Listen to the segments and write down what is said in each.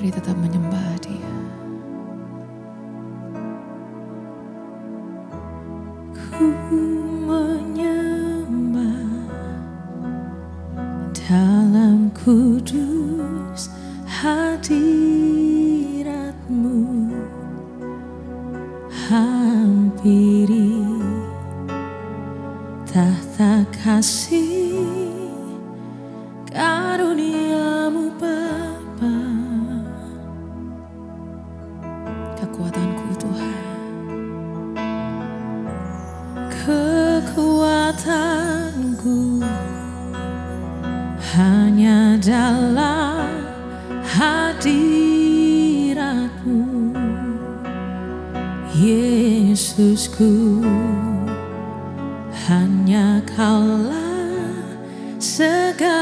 Mari tetap menyembah Dia. Ku menyembah dalam kudus hadirat-Mu, hampiri tahta kasih karunia-Mu Bapa. Kekuatanku Tuhan, kekuatanku hanya dalam hadirat-Mu, Yesusku. Hanya Kaulah segalanya.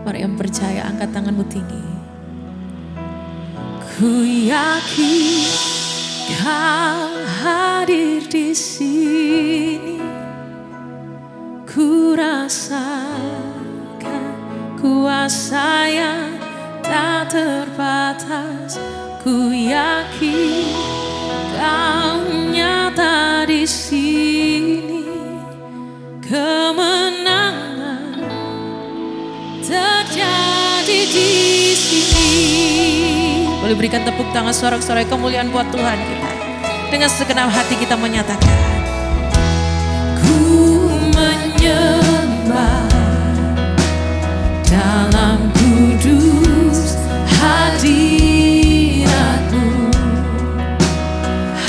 Mari yang percaya angkat tanganmu tinggi. Ku yakin Kau hadir di sini. Ku rasakan kuasa yang tak terbatas. Ku yakin Kau nyata di sini. Kemenangan terjadi di sini. Boleh berikan tepuk tangan sorak-sorai kemuliaan buat Tuhan kita. Dengan segenap hati kita menyatakan, ku menyembah dalam kudus hadirat-Mu,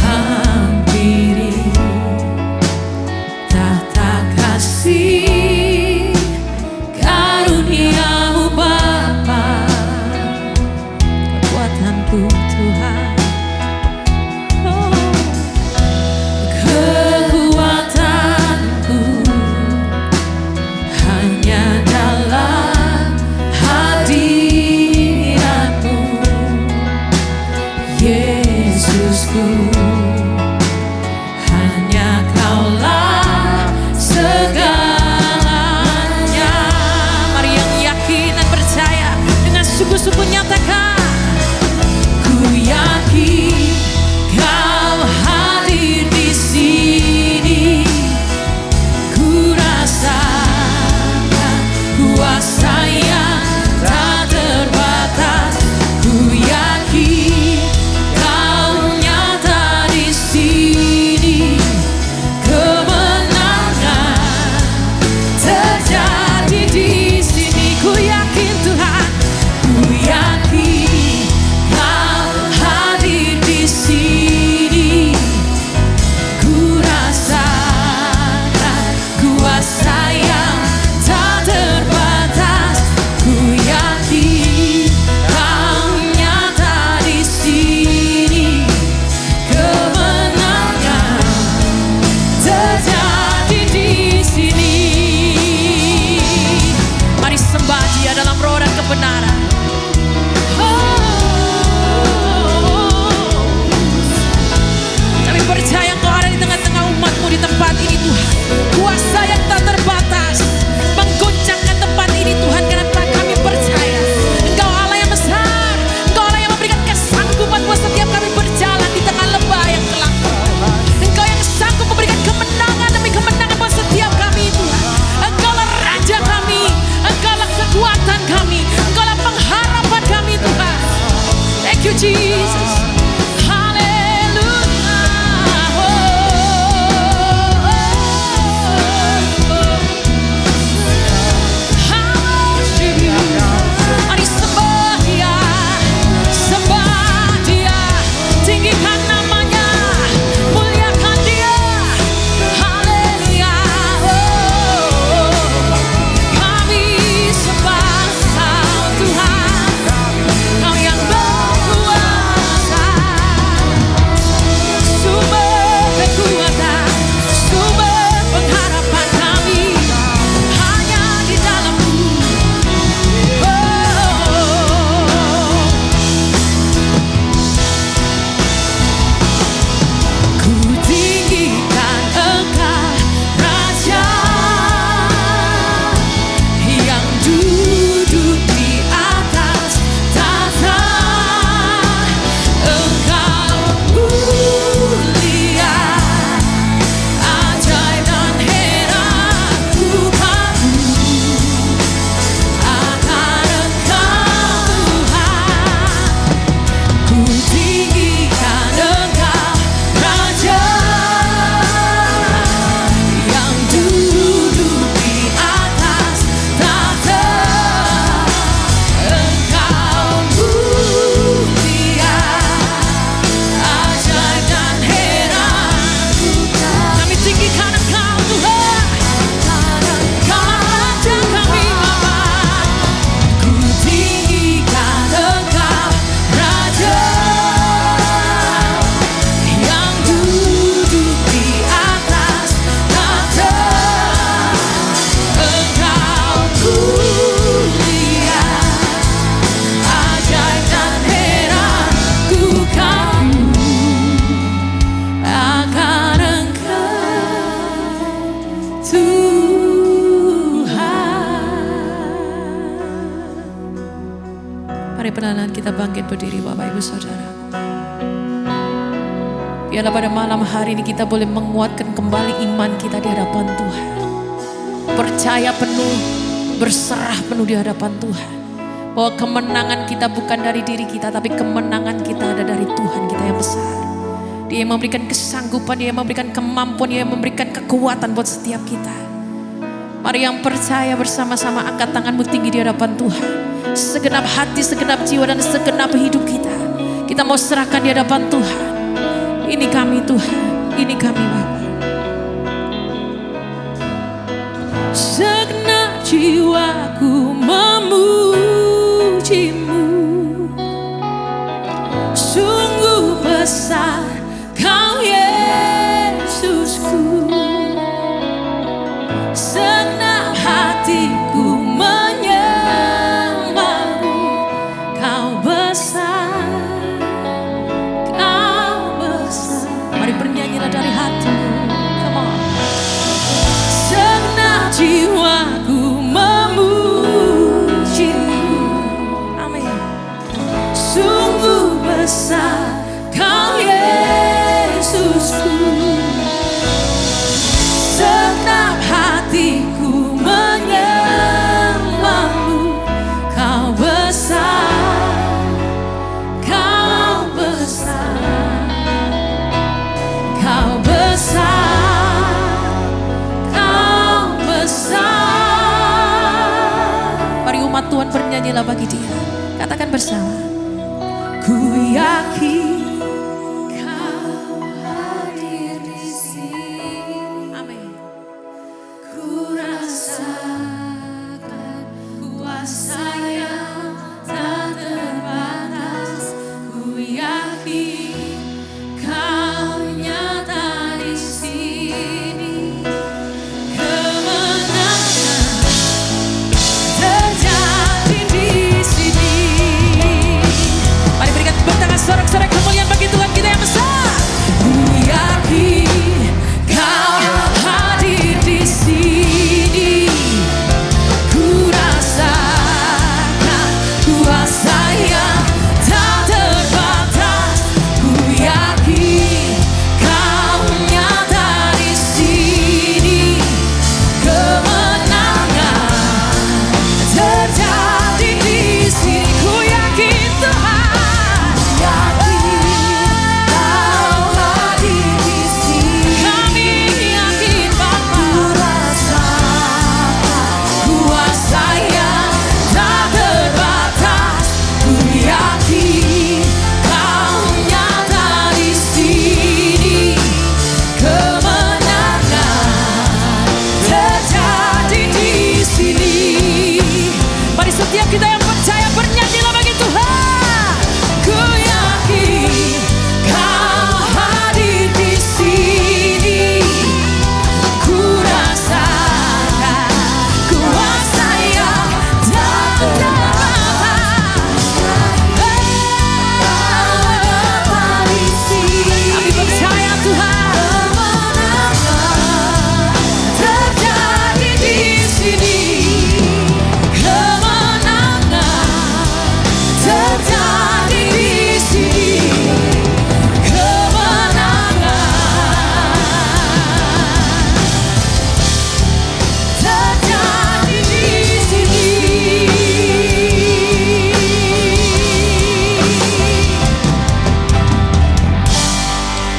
hampiri tahta kasih karunia-Mu Bapa. Kekuatanku Tuhan, kekuatanku hanya dalam hadirat-Mu, Yesusku. Hanya Kaulah segalanya. Mari yang yakin dan percaya dengan sungguh-sungguh nyatakan, ku yakin Kau hadir di sini. Ku rasakan kuasa yang tak terbatas. Ku yakin Kau nyata di sini. Kemenangan terjadi di sini. Ku yakin Tuhan, ku yakin Mari perlahan kita bangkit berdiri Bapak Ibu Saudara. Biarlah pada malam hari ini kita boleh menguatkan kembali iman kita di hadapan Tuhan. Percaya penuh, berserah penuh di hadapan Tuhan. Bahwa kemenangan kita bukan dari diri kita, tapi kemenangan kita ada dari Tuhan kita yang besar. Dia yang memberikan kesanggupan, Dia yang memberikan kemampuan, Dia yang memberikan kekuatan buat setiap kita. Mari yang percaya bersama-sama angkat tanganmu tinggi di hadapan Tuhan. Segenap hati, segenap jiwa dan segenap hidup kita mau serahkan di hadapan Tuhan. Ini kami Tuhan, ini kami Bapa. Segenap jiwaku memujimu, sungguh besar Kau Yesusku. Segenap hatiku menyembahmu, Kau besar, Kau besar. Mari bernyanyilah dari hatimu. Come on. Segenap jiwaku memujimu. Amin. Sungguh besar Kau Yesusku. Segenap hatiku menyembahmu, Kau besar, Kau besar, Kau besar, Kau besar. Mari umat Tuhan bernyanyilah bagi Dia. Katakan bersama. Ku yakin sorak-sorai kemuliaan bagi Tuhan kita yang besar. Ku yakin Kau hadir di sini. Ku rasakan kuasa yang tak terbatas. Ku yakin Kau nyata di sini. Kemenangan terjadi di sini. Ku yakin Tuhan. Setiap kita yang percaya bernyanyilah bagi Tuhan. Ku yakin Kau hadir di sini. Ku rasakan kuasa yang tak terbatas. Kami percaya Tuhan, terjadi di sini. Terjadi di sini kemenangan. Terjadi di sini.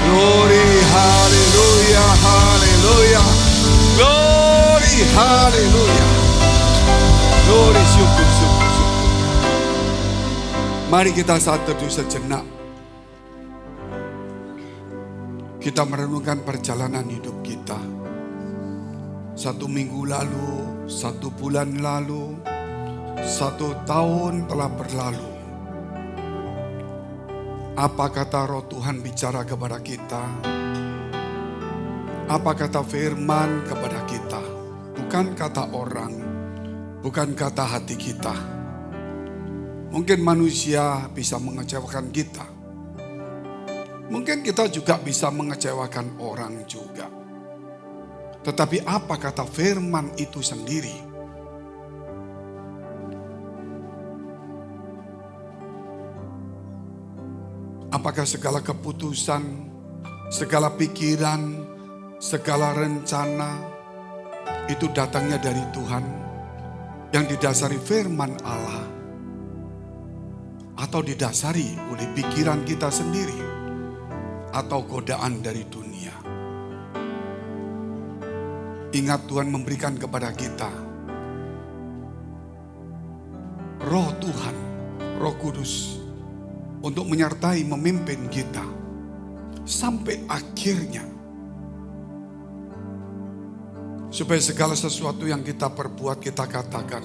Glory, hallelujah, hallelujah. Glory, hallelujah. Glory, syukur, syukur. Mari kita saat teduh sejenak. Kita merenungkan perjalanan hidup kita. 1 minggu lalu, 1 bulan lalu, 1 tahun telah berlalu. Apa kata Roh Tuhan bicara kepada kita? Apa kata firman kepada kita? Bukan kata orang, bukan kata hati kita. Mungkin manusia bisa mengecewakan kita. Mungkin kita juga bisa mengecewakan orang juga. Tetapi apa kata firman itu sendiri? Apakah segala keputusan, segala pikiran, segala rencana itu datangnya dari Tuhan yang didasari firman Allah, atau didasari oleh pikiran kita sendiri, atau godaan dari dunia. Ingat, Tuhan memberikan kepada kita Roh Tuhan, Roh Kudus, untuk menyertai, memimpin kita sampai akhirnya. Supaya segala sesuatu yang kita perbuat, kita katakan,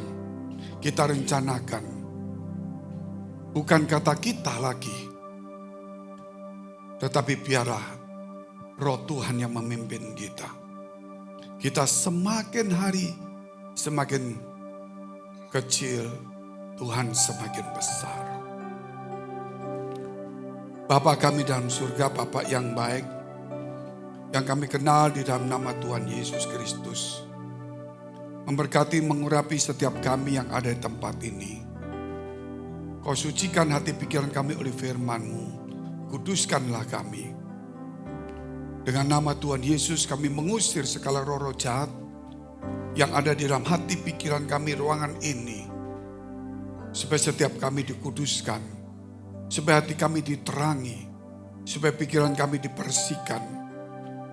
kita rencanakan, bukan kata kita lagi, tetapi biarlah Roh Tuhan yang memimpin kita. Kita semakin hari semakin kecil, Tuhan semakin besar. Bapa kami dalam surga, Bapa yang baik, yang kami kenal di dalam nama Tuhan Yesus Kristus. Memberkati, mengurapi setiap kami yang ada di tempat ini. Kau sucikan hati pikiran kami oleh firman-Mu. Kuduskanlah kami. Dengan nama Tuhan Yesus kami mengusir segala roh-roh jahat yang ada di dalam hati pikiran kami, ruangan ini. Supaya setiap kami dikuduskan. Supaya hati kami diterangi. Supaya pikiran kami dibersihkan.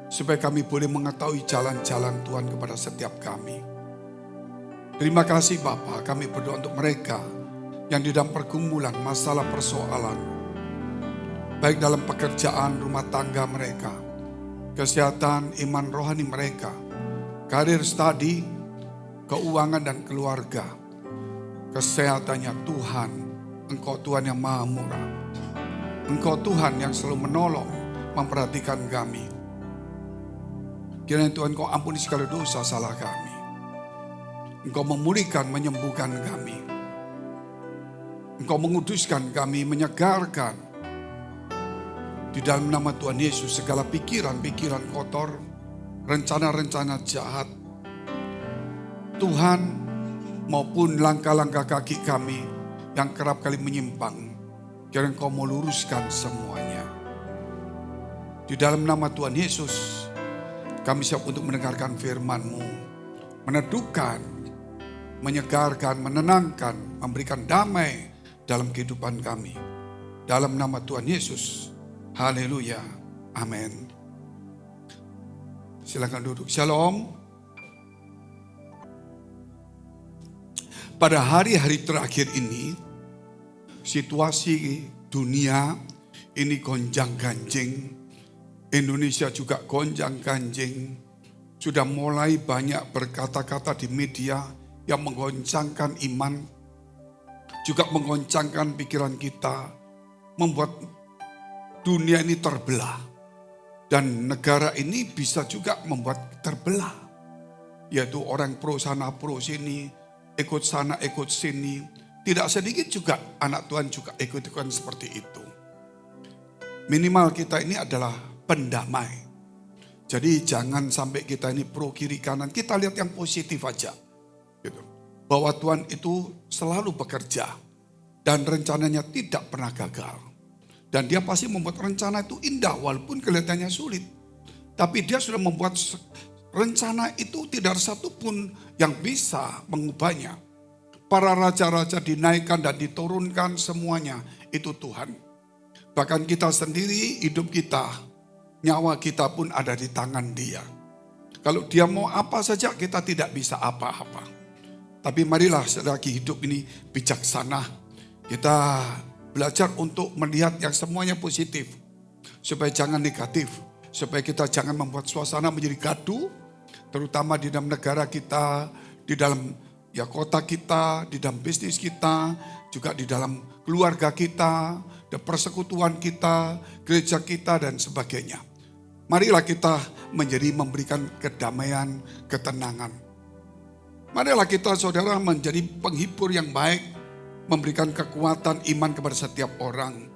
Supaya kami boleh mengetahui jalan-jalan Tuhan kepada setiap kami. Terima kasih Bapa, kami berdoa untuk mereka yang di dalam pergumulan, masalah, persoalan. Baik dalam pekerjaan, rumah tangga mereka, kesehatan, iman rohani mereka, karir, studi, keuangan dan keluarga. Kesehatannya Tuhan, Engkau Tuhan yang maha murah. Engkau Tuhan yang selalu menolong, memperhatikan kami. Kiranya Tuhan Kau ampuni segala dosa salah kami. Engkau memulihkan, menyembuhkan kami. Engkau menguduskan kami, menyegarkan. Di dalam nama Tuhan Yesus segala pikiran-pikiran kotor, rencana-rencana jahat, Tuhan, maupun langkah-langkah kaki kami yang kerap kali menyimpang, kiranya Engkau meluruskan semuanya. Di dalam nama Tuhan Yesus, kami siap untuk mendengarkan firman-Mu, meneduhkan, menyegarkan, menenangkan, memberikan damai dalam kehidupan kami. Dalam nama Tuhan Yesus, haleluya, amin. Silakan duduk. Shalom. Pada hari-hari terakhir ini, situasi dunia ini gonjang-ganjing. Indonesia juga gonjang-ganjing. Sudah mulai banyak berkata-kata di media yang menggoncangkan iman, juga menggoncangkan pikiran kita, membuat dunia ini terbelah. Dan negara ini bisa juga membuat terbelah. Yaitu orang pro sana, pro sini, ikut sana, ikut sini. Tidak sedikit juga anak Tuhan juga ikut-ikutan seperti itu. Minimal kita ini adalah pendamai. Jadi jangan sampai kita ini pro kiri kanan. Kita lihat yang positif aja. Gitu. Bahwa Tuhan itu selalu bekerja. Dan rencananya tidak pernah gagal. Dan dia pasti membuat rencana itu indah walaupun kelihatannya sulit. Tapi dia sudah membuat rencana itu tidak ada satupun yang bisa mengubahnya. Para raja-raja dinaikkan dan diturunkan semuanya itu Tuhan. Bahkan kita sendiri, hidup kita, nyawa kita pun ada di tangan dia. Kalau dia mau apa saja kita tidak bisa apa-apa. Tapi marilah selagi hidup ini bijaksana. Kita belajar untuk melihat yang semuanya positif. Supaya jangan negatif. Supaya kita jangan membuat suasana menjadi gaduh. Terutama di dalam negara kita, di dalam kota kita, di dalam bisnis kita, juga di dalam keluarga kita, di persekutuan kita, gereja kita dan sebagainya. Marilah kita memberikan kedamaian, ketenangan. Marilah kita saudara menjadi penghibur yang baik, memberikan kekuatan iman kepada setiap orang.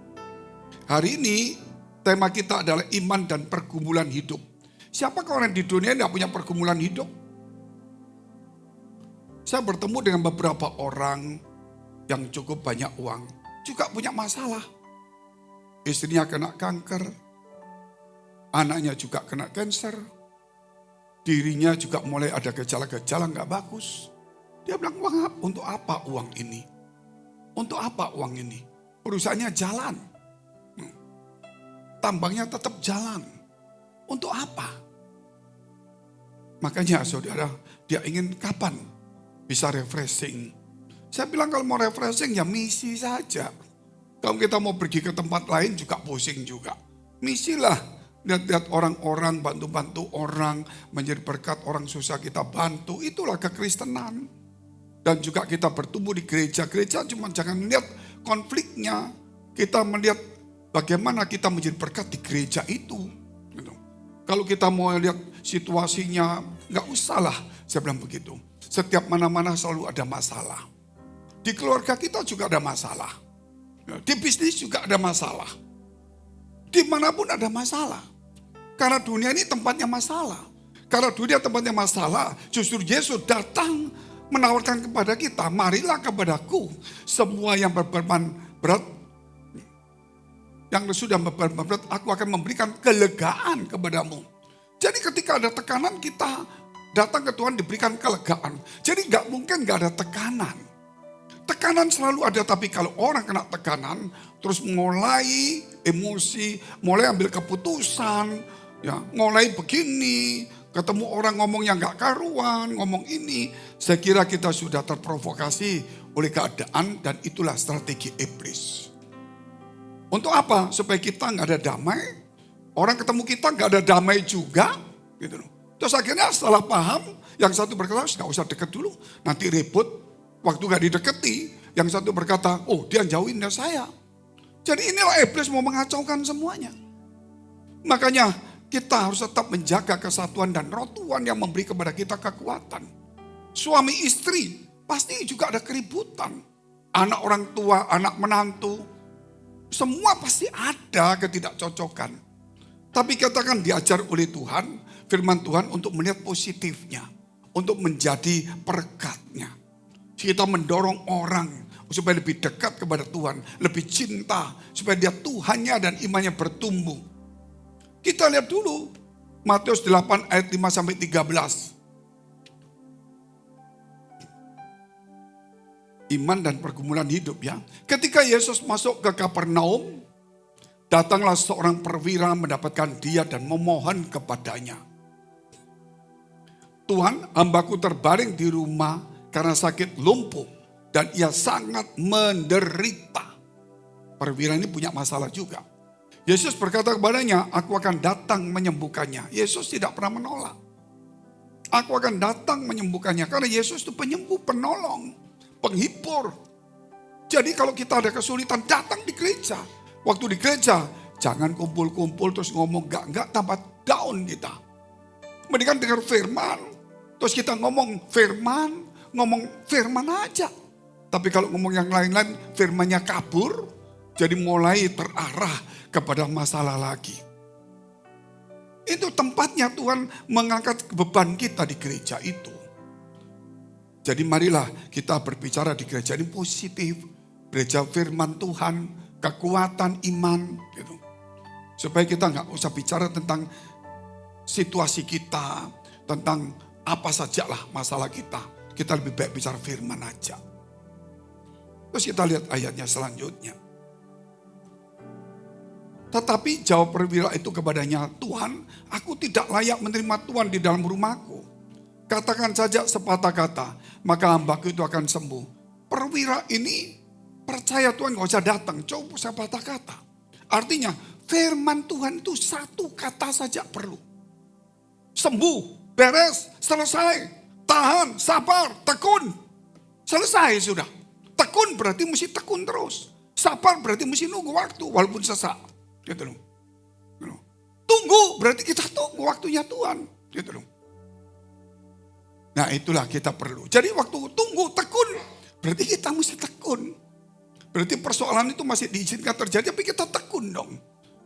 Hari ini tema kita adalah iman dan pergumulan hidup. Siapakah orang di dunia yang tidak punya pergumulan hidup? Saya bertemu dengan beberapa orang yang cukup banyak uang, juga punya masalah. istrinya kena kanker, anaknya juga kena kanker, dirinya juga mulai ada gejala-gejala nggak bagus. Dia bilang, wah, untuk apa uang ini? Untuk apa uang ini? Perusahaannya jalan. Tambangnya tetap jalan. Untuk apa? Makanya saudara, dia ingin kapan bisa refreshing. Saya bilang kalau mau refreshing ya misi saja. Kalau kita mau pergi ke tempat lain juga pusing juga. Misilah, lihat-lihat orang-orang, bantu-bantu orang, menjadi berkat orang susah kita bantu. Itulah kekristenan. Dan juga kita bertumbuh di gereja-gereja, cuma jangan melihat konfliknya. Kita melihat bagaimana kita menjadi berkat di gereja itu. Gitu. Kalau kita mau lihat situasinya, nggak usah lah, saya bilang begitu. Setiap mana-mana selalu ada masalah. Di keluarga kita juga ada masalah. Di bisnis juga ada masalah. Dimanapun ada masalah. Karena dunia ini tempatnya masalah. Karena dunia tempatnya masalah, justru Yesus datang menawarkan kepada kita, marilah kepadaku semua yang berbeban berat. Yang sudah berbeban berat, aku akan memberikan kelegaan kepadamu. Jadi ketika ada tekanan, kita datang ke Tuhan diberikan kelegaan. Jadi gak mungkin gak ada tekanan. Tekanan selalu ada, tapi kalau orang kena tekanan, terus mulai emosi, mulai ambil keputusan, ya, mulai begini, ketemu orang ngomong yang gak karuan, ngomong ini, saya kira kita sudah terprovokasi oleh keadaan dan itulah strategi iblis. Untuk apa? Supaya kita gak ada damai, orang ketemu kita gak ada damai juga, gitu loh. Terus akhirnya salah paham, yang satu berkata, gak usah deket dulu, nanti ribut. Waktu gak dideketi, yang satu berkata, oh dia jauhin dari saya. Jadi inilah iblis mau mengacaukan semuanya. Makanya kita harus tetap menjaga kesatuan dan roh Tuhan yang memberi kepada kita kekuatan. Suami istri pasti juga ada keributan. Anak orang tua, anak menantu, semua pasti ada ketidakcocokan. Tapi kita kan diajar oleh Tuhan, firman Tuhan untuk melihat positifnya. Untuk menjadi berkatnya. Kita mendorong orang supaya lebih dekat kepada Tuhan, lebih cinta, supaya dia Tuhannya dan imannya bertumbuh. Kita lihat dulu Matius 8 ayat 5 sampai 13. Iman dan pergumulan hidup ya. Ketika Yesus masuk ke Kapernaum, datanglah seorang perwira mendapatkan dia dan memohon kepadanya. Tuhan, hambaku terbaring di rumah karena sakit lumpuh dan ia sangat menderita. Perwira ini punya masalah juga. Yesus berkata kepadanya, aku akan datang menyembuhkannya. Yesus tidak pernah menolak. Aku akan datang menyembuhkannya karena Yesus itu penyembuh, penolong, penghibur. Jadi kalau kita ada kesulitan, datang di gereja. Waktu di gereja, jangan kumpul-kumpul terus ngomong enggak tambah down kita. Mendingan dengar firman, terus kita ngomong firman aja. Tapi kalau ngomong yang lain-lain, firmannya kabur, jadi mulai terarah kepada masalah lagi. Itu tempatnya Tuhan mengangkat beban kita di gereja itu. Jadi marilah kita berbicara di gereja ini positif. Gereja firman Tuhan, kekuatan iman. Gitu. Supaya kita gak usah bicara tentang situasi kita, tentang apa sajalah masalah kita. Kita lebih baik bicara firman aja. Terus kita lihat ayatnya selanjutnya. Tetapi jawab perwira itu kepadanya, Tuhan, aku tidak layak menerima Tuhan di dalam rumahku. Katakan saja sepatah kata, maka hambaku itu akan sembuh. Perwira ini percaya Tuhan gak usah datang, coba sepatah kata. Artinya firman Tuhan itu satu kata saja perlu. Sembuh, beres, selesai. Tahan, sabar, tekun. Selesai sudah. Tekun berarti mesti tekun terus. Sabar berarti mesti nunggu waktu walaupun sesak. Gitu loh. Tunggu berarti kita tunggu waktunya Tuhan. Gitu loh. Nah itulah kita perlu. Jadi waktu tunggu tekun berarti kita mesti tekun. Berarti persoalan itu masih diizinkan terjadi tapi kita tekun dong.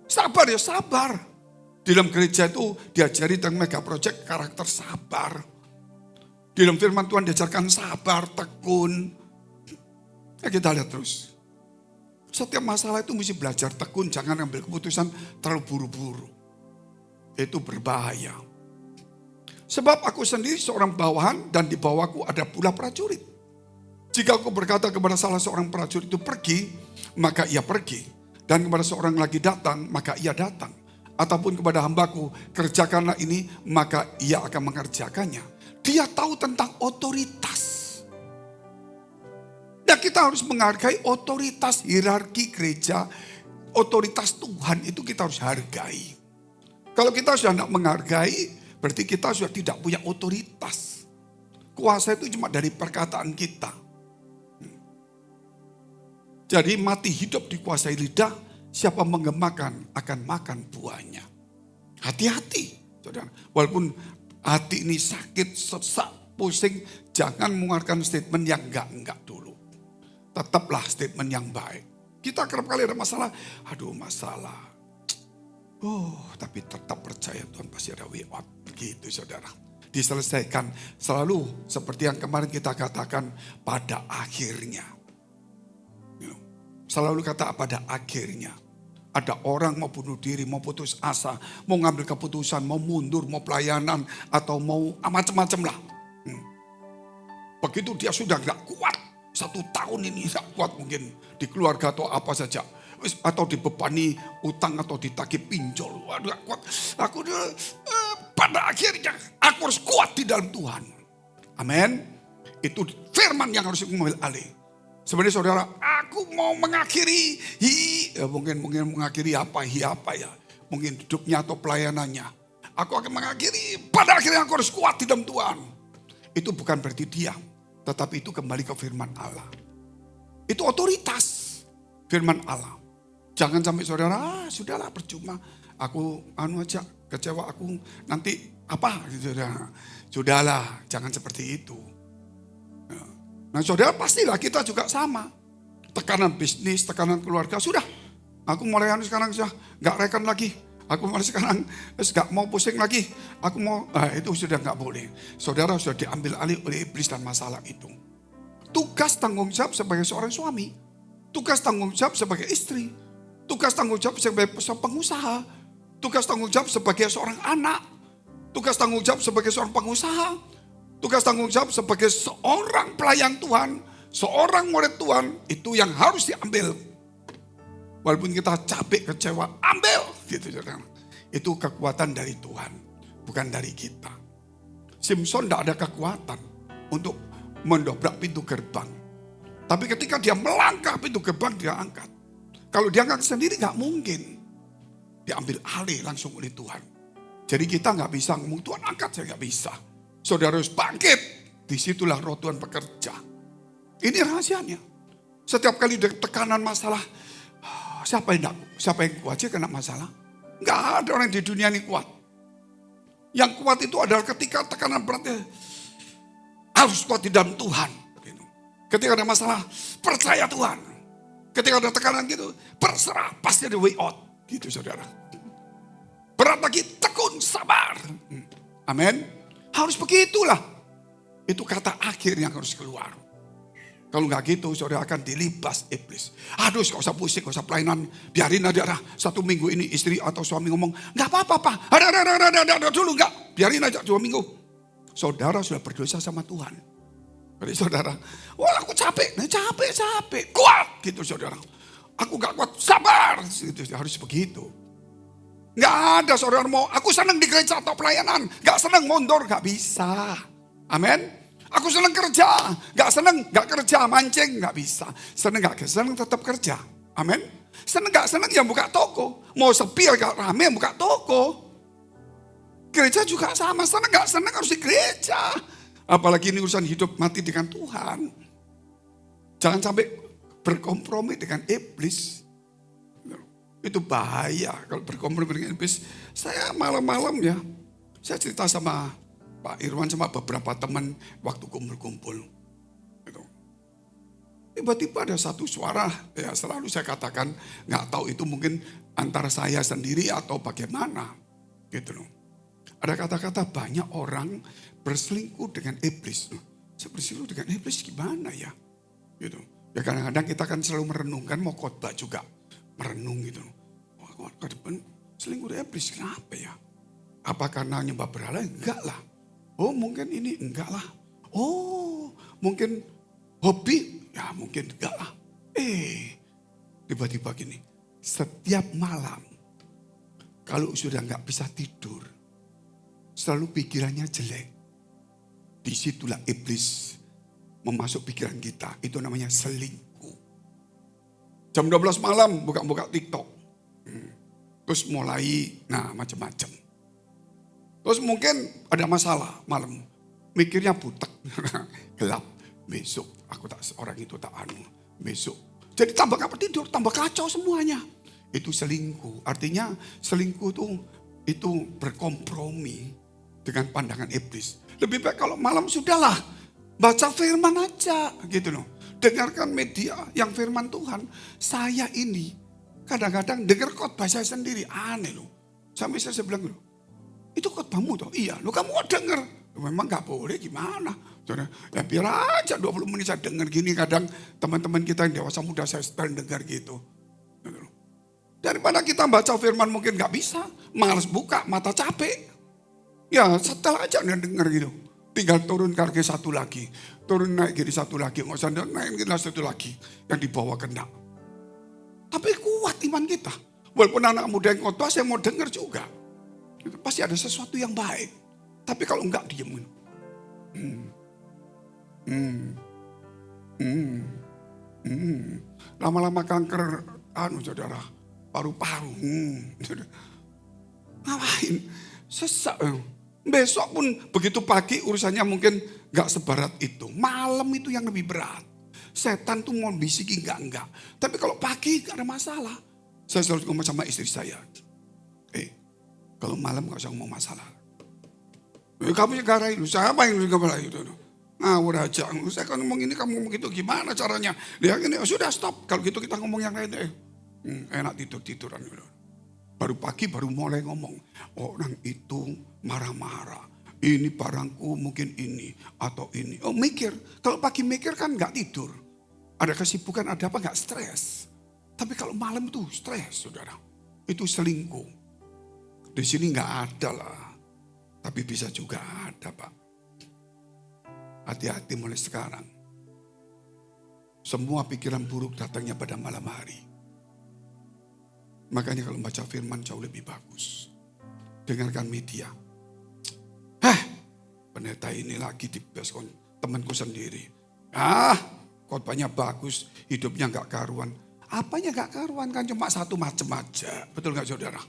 Sabar ya sabar. Di dalam gereja itu diajari tentang mega project karakter sabar. Di dalam firman Tuhan diajarkan sabar, tekun. Ya kita lihat terus. Setiap masalah itu mesti belajar tekun, jangan ambil keputusan terlalu buru-buru. Itu berbahaya. Sebab aku sendiri seorang bawahan dan di bawahku ada pula prajurit. Jika aku berkata kepada salah seorang prajurit itu pergi, maka ia pergi. Dan kepada seorang lagi datang, maka ia datang. Ataupun kepada hambaku, kerjakanlah ini, maka ia akan mengerjakannya. Dia tahu tentang otoritas. Dan kita harus menghargai otoritas hierarki gereja, otoritas Tuhan itu kita harus hargai. Kalau kita sudah tidak menghargai, berarti kita sudah tidak punya otoritas. Kuasa itu cuma dari perkataan kita. Jadi mati hidup dikuasai lidah, siapa menggemakan akan makan buahnya. Hati-hati, saudara. Walaupun hati ini sakit, sesak, pusing, jangan mengeluarkan statement yang enggak dulu. Tetaplah statement yang baik. Kita kerap kali ada masalah, aduh masalah. Oh, tapi tetap percaya Tuhan pasti ada way out. Begitu saudara. Diselesaikan selalu seperti yang kemarin kita katakan pada akhirnya. Selalu kata pada akhirnya. Ada orang mau bunuh diri, mau putus asa, mau ngambil keputusan, mau mundur, mau pelayanan, atau mau macam-macam lah. Begitu dia sudah gak kuat. 1 tahun ini gak kuat mungkin di keluarga atau apa saja. Atau dibebani utang atau ditagih pinjol. Waduh gak kuat. Aku pada akhirnya aku harus kuat di dalam Tuhan. Amin. Itu firman yang harus mengambil alih. Sebenarnya saudara, aku mau mengakhiri. Mungkin mengakhiri apa ya. Mungkin hidupnya atau pelayanannya. Aku akan mengakhiri. Pada akhirnya aku harus kuat di dalam Tuhan. Itu bukan berarti diam. Tetapi itu kembali ke firman Allah. Itu otoritas firman Allah. Jangan sampai saudara, sudahlah percuma. Aku aja kecewa, aku nanti apa gitu. Sudahlah, jangan seperti itu. Nah saudara pastilah kita juga sama. Tekanan bisnis, tekanan keluarga, sudah. Aku mulai sekarang sudah gak rekan lagi. Aku mulai sekarang gak mau pusing lagi. Aku mau, itu sudah gak boleh. Saudara sudah diambil alih oleh iblis dan masalah itu. Tugas tanggung jawab sebagai seorang suami. Tugas tanggung jawab sebagai istri. Tugas tanggung jawab sebagai pengusaha. Tugas tanggung jawab sebagai seorang anak. Tugas tanggung jawab sebagai seorang pengusaha. Tugas tanggung jawab sebagai seorang pelayan Tuhan. Seorang murid Tuhan. Itu yang harus diambil. Walaupun kita capek, kecewa, ambil. Gitu, saudara. Itu kekuatan dari Tuhan. Bukan dari kita. Simpson tidak ada kekuatan untuk mendobrak pintu gerbang. Tapi ketika dia melangkah pintu gerbang, dia angkat. Kalau dia angkat sendiri gak mungkin. Diambil alih langsung oleh Tuhan. Jadi kita gak bisa ngomong, Tuhan angkat, saya gak bisa. Saudara harus bangkit. Disitulah roh Tuhan bekerja. Ini rahasianya. Setiap kali ada tekanan masalah, siapa yang kuat sih kena masalah? Gak ada orang di dunia ini kuat. Yang kuat itu adalah ketika tekanan beratnya harus kuat di dalam Tuhan. Ketika ada masalah, percaya Tuhan. Ketika ada tekanan gitu, berserah, pasti ada way out. Gitu saudara. Berat lagi, tekun, sabar. Amin. Harus begitulah. Itu kata akhir yang harus keluar. Kalau nggak gitu, saudara akan dilibas iblis. Aduh, gak usah pusing, gak usah pelayanan. Biarin aja, 1 minggu ini istri atau suami ngomong, nggak apa-apa, Pak. Ada dulu nggak. Biarin aja 2 minggu. Saudara sudah berdosa sama Tuhan. Jadi saudara, wah aku capek. Kuat gitu saudara. Aku gak kuat, sabar. Gitu, harus begitu. Gak ada saudara mau, aku senang di gereja atau pelayanan. Gak senang mundur, gak bisa. Amin. Aku senang kerja, gak kerja, mancing, gak bisa. Senang tetap kerja. Amin. Senang ya buka toko. Mau sepi gak rame buka toko. Gereja juga sama, senang harus di gereja. Apalagi ini urusan hidup mati dengan Tuhan. Jangan sampai berkompromi dengan iblis. Itu bahaya kalau berkompromi dengan iblis. Saya malam-malam ya, saya cerita sama Pak Irwan sama beberapa teman waktu kumpul-kumpul. Tiba-tiba ada satu suara, ya selalu saya katakan, nggak tahu itu mungkin antara saya sendiri atau bagaimana. Gitu loh. Ada kata-kata banyak orang berselingkuh dengan iblis. Saya berselingkuh dengan iblis gimana ya? Gitu. Ya kadang-kadang kita kan selalu merenungkan, mau khotbah juga merenung gitu. Wah, ke depan selingkuh iblis, kenapa ya? Apa karena nyembah berhala? Enggak lah. Oh mungkin ini, enggak lah. Oh mungkin hobi? Ya mungkin enggak lah. Tiba-tiba gini, setiap malam kalau sudah enggak bisa tidur, selalu pikirannya jelek. Disitulah iblis memasuk pikiran kita. Itu namanya selingkuh. Jam 12 malam buka-buka TikTok. Terus mulai, macam-macam. Terus mungkin ada masalah malam. Mikirnya butek. Gelap. Besok orang itu tak anu. Besok. Jadi tambah gak tidur, tambah kacau semuanya. Itu selingkuh. Artinya selingkuh itu berkompromi dengan pandangan iblis. Lebih baik kalau malam sudahlah, baca firman aja gitu loh. Dengarkan media yang firman Tuhan. Saya ini kadang-kadang dengar khotbah saya sendiri, aneh loh. Sampai saya bilang loh, itu khotbahmu toh? Iya, lo kamu dengar. Memang gak boleh gimana. Ya biar aja 20 menit saya dengar gini. Kadang teman-teman kita yang dewasa muda saya sedang dengar gitu. Daripada kita baca firman mungkin gak bisa. Malas buka, mata capek. Ya setelah aja dengar gitu. Tinggal turun kaki satu lagi. Turun naik kiri satu lagi. Nggak usah naik kiri satu lagi. Yang dibawa kena. Tapi kuat iman kita. Walaupun anak muda yang khotbah saya mau dengar juga. Pasti ada sesuatu yang baik. Tapi kalau enggak diem. Lama-lama kanker saudara. Paru-paru. Ngapain? Sesak. Besok pun begitu pagi urusannya mungkin gak seberat itu. Malam itu yang lebih berat. Setan tuh mau bisiki enggak. Tapi kalau pagi gak ada masalah. Saya selalu ngomong sama istri saya. Kalau malam gak usah ngomong masalah. Kamu yang garai, siapa yang garai itu? Ngawur aja. Saya kan ngomong ini, kamu ngomong gitu. Gimana caranya? Dia gini, sudah stop. Kalau gitu kita ngomong yang lain. Enak tidur-tiduran. Baru pagi baru mulai ngomong. Orang itu marah-marah. Ini barangku mungkin ini atau ini. Oh mikir. Kalau pagi mikir kan gak tidur. Ada kesibukan, ada apa gak stres. Tapi kalau malam itu stres saudara. Itu selingkuh. Di sini gak ada lah. Tapi bisa juga ada Pak. Hati-hati mulai sekarang. Semua pikiran buruk datangnya pada malam hari. Makanya kalau baca firman jauh lebih bagus. Dengarkan media. Pendeta ini lagi di temanku sendiri. Khotbahnya bagus, hidupnya gak karuan. Apanya gak karuan kan cuma satu macam aja. Betul gak saudara?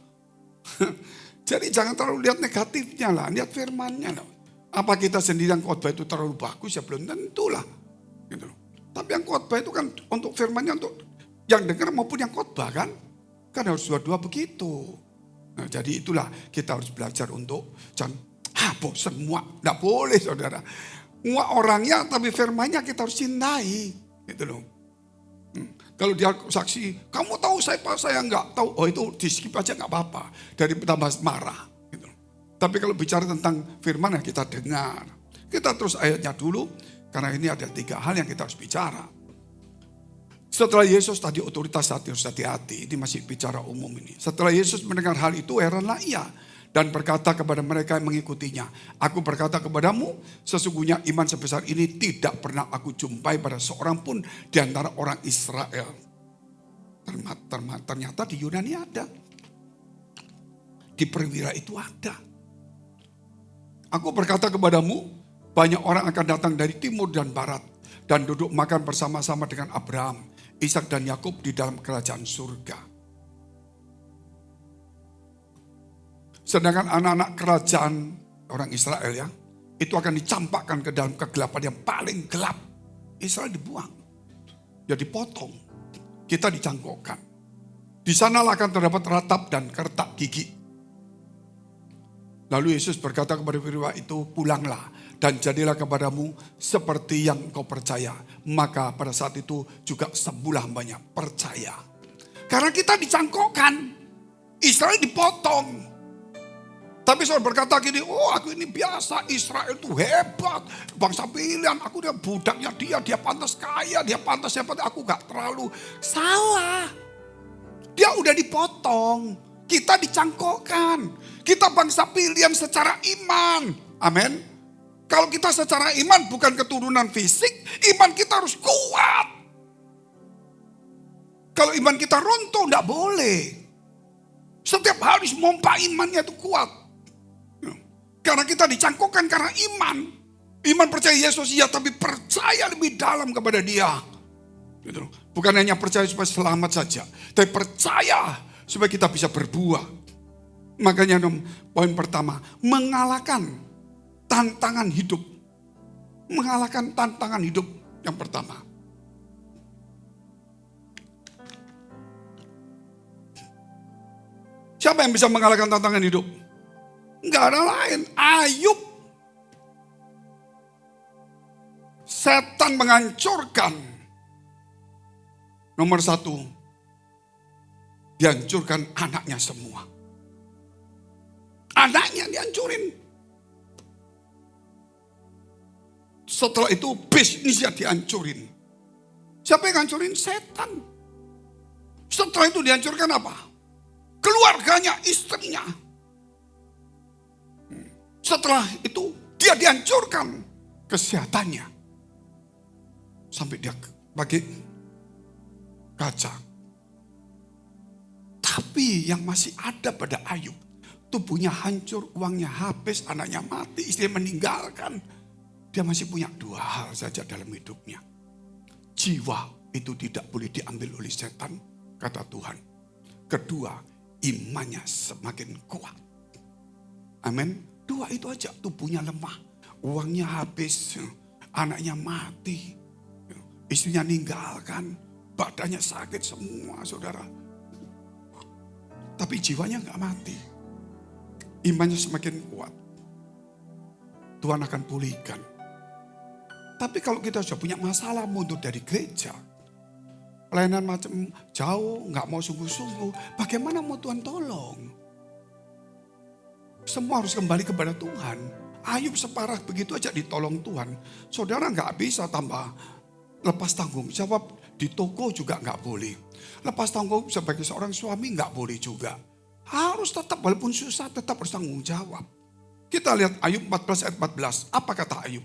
Jadi jangan terlalu lihat negatifnya lah, lihat firmannya lah. Apa kita sendiri yang khotbah itu terlalu bagus ya belum tentu lah. Gitu. Tapi yang khotbah itu kan untuk firmannya untuk yang dengar maupun yang khotbah kan. Kan harus dua-dua begitu. Nah, jadi itulah kita harus belajar untuk jangan bosan muak. Tidak boleh saudara. Muak orangnya tapi firmannya kita harus cintai. Gitu loh. Kalau dia saksi, kamu tahu saya enggak tahu. Oh itu di skip aja enggak apa-apa. Dari tambah marah. Gitu. Tapi kalau bicara tentang firman ya kita dengar. Kita terus ayatnya dulu. Karena ini ada 3 hal yang kita harus bicara. Setelah Yesus tadi otoritas harus hati-hati. Ini masih bicara umum ini. Setelah Yesus mendengar hal itu heranlah ia. Dan berkata kepada mereka yang mengikutinya. Aku berkata kepadamu. Sesungguhnya iman sebesar ini tidak pernah aku jumpai pada seorang pun. Di antara orang Israel. Ternyata di Yunani ada. Di perwira itu ada. Aku berkata kepadamu. Banyak orang akan datang dari timur dan barat. Dan duduk makan bersama-sama dengan Abraham. Ishak dan Yakub di dalam kerajaan surga. Sedangkan anak-anak kerajaan orang Israel ya, itu akan dicampakkan ke dalam kegelapan yang paling gelap. Israel dibuang, ya dipotong, kita dicangkokkan. Di sanalah akan terdapat ratap dan kertak gigi. Lalu Yesus berkata kepada perwira itu, pulanglah dan jadilah kepadamu seperti yang kau percaya. Maka pada saat itu juga sembuhlah banyak percaya. Karena kita dicangkokkan, Israel dipotong. Tapi saudara berkata gini, oh aku ini biasa, Israel itu hebat, bangsa pilihan, aku dia budaknya dia pantas kaya, dia pantas hebat, aku gak terlalu. Salah. Dia udah dipotong, kita dicangkokkan. Kita bangsa pilihan secara iman. Amin. Kalau kita secara iman bukan keturunan fisik, iman kita harus kuat. Kalau iman kita runtuh, enggak boleh. Setiap hari memompa imannya itu kuat. Karena kita dicangkokkan karena iman. Iman percaya Yesus iya, tapi percaya lebih dalam kepada dia. Gitu. Bukan hanya percaya supaya selamat saja. Tapi percaya supaya kita bisa berbuah. Makanya poin pertama, mengalahkan tantangan hidup. Mengalahkan tantangan hidup yang pertama. Siapa yang bisa mengalahkan tantangan hidup? Enggak ada lain. Ayub. Setan menghancurkan. Nomor satu. Dihancurkan anaknya semua. Anaknya dihancurin. Setelah itu bisnisnya dihancurin. Siapa yang hancurin? Setan. Setelah itu dihancurkan apa? Keluarganya, istrinya. Setelah itu dia dihancurkan kesehatannya. Sampai dia pakai kaca. Tapi yang masih ada pada Ayub. Tubuhnya hancur, uangnya habis, anaknya mati, istrinya meninggalkan. Dia masih punya dua hal saja dalam hidupnya. Jiwa itu tidak boleh diambil oleh setan, kata Tuhan. Kedua, imannya semakin kuat. Amin. Dua itu aja, tubuhnya lemah, uangnya habis, anaknya mati, istrinya ninggalkan, badannya sakit semua saudara. Tapi jiwanya gak mati, imannya semakin kuat. Tuhan akan pulihkan. Tapi kalau kita sudah punya masalah mundur dari gereja, pelayanan macam jauh, gak mau sungguh-sungguh, bagaimana mau Tuhan tolong? Semua harus kembali kepada Tuhan. Ayub separah begitu aja ditolong Tuhan. Saudara gak bisa tambah lepas tanggung jawab. Di toko juga gak boleh. Lepas tanggung sebagai seorang suami gak boleh juga. Harus tetap walaupun susah tetap harus tanggung jawab. Kita lihat Ayub 14 ayat 14. Apa kata Ayub?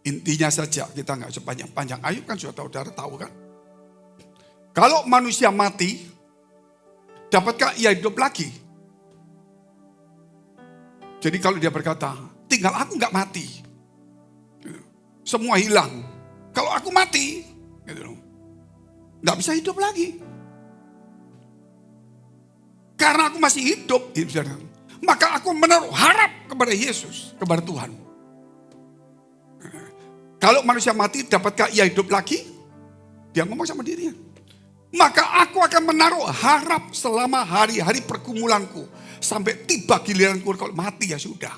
Intinya saja kita gak sepanjang-panjang. Ayub kan sudah tahu kan. Kalau manusia mati, dapatkah ia hidup lagi? Jadi kalau dia berkata, tinggal aku gak mati. Semua hilang. Kalau aku mati, gak bisa hidup lagi. Karena aku masih hidup, maka aku menaruh harap kepada Yesus, kepada Tuhan. Kalau manusia mati, dapatkah ia hidup lagi? Dia ngomong sama dirinya. Maka aku akan menaruh harap selama hari-hari pergumulanku. Sampai tiba giliranku, kalau mati ya sudah.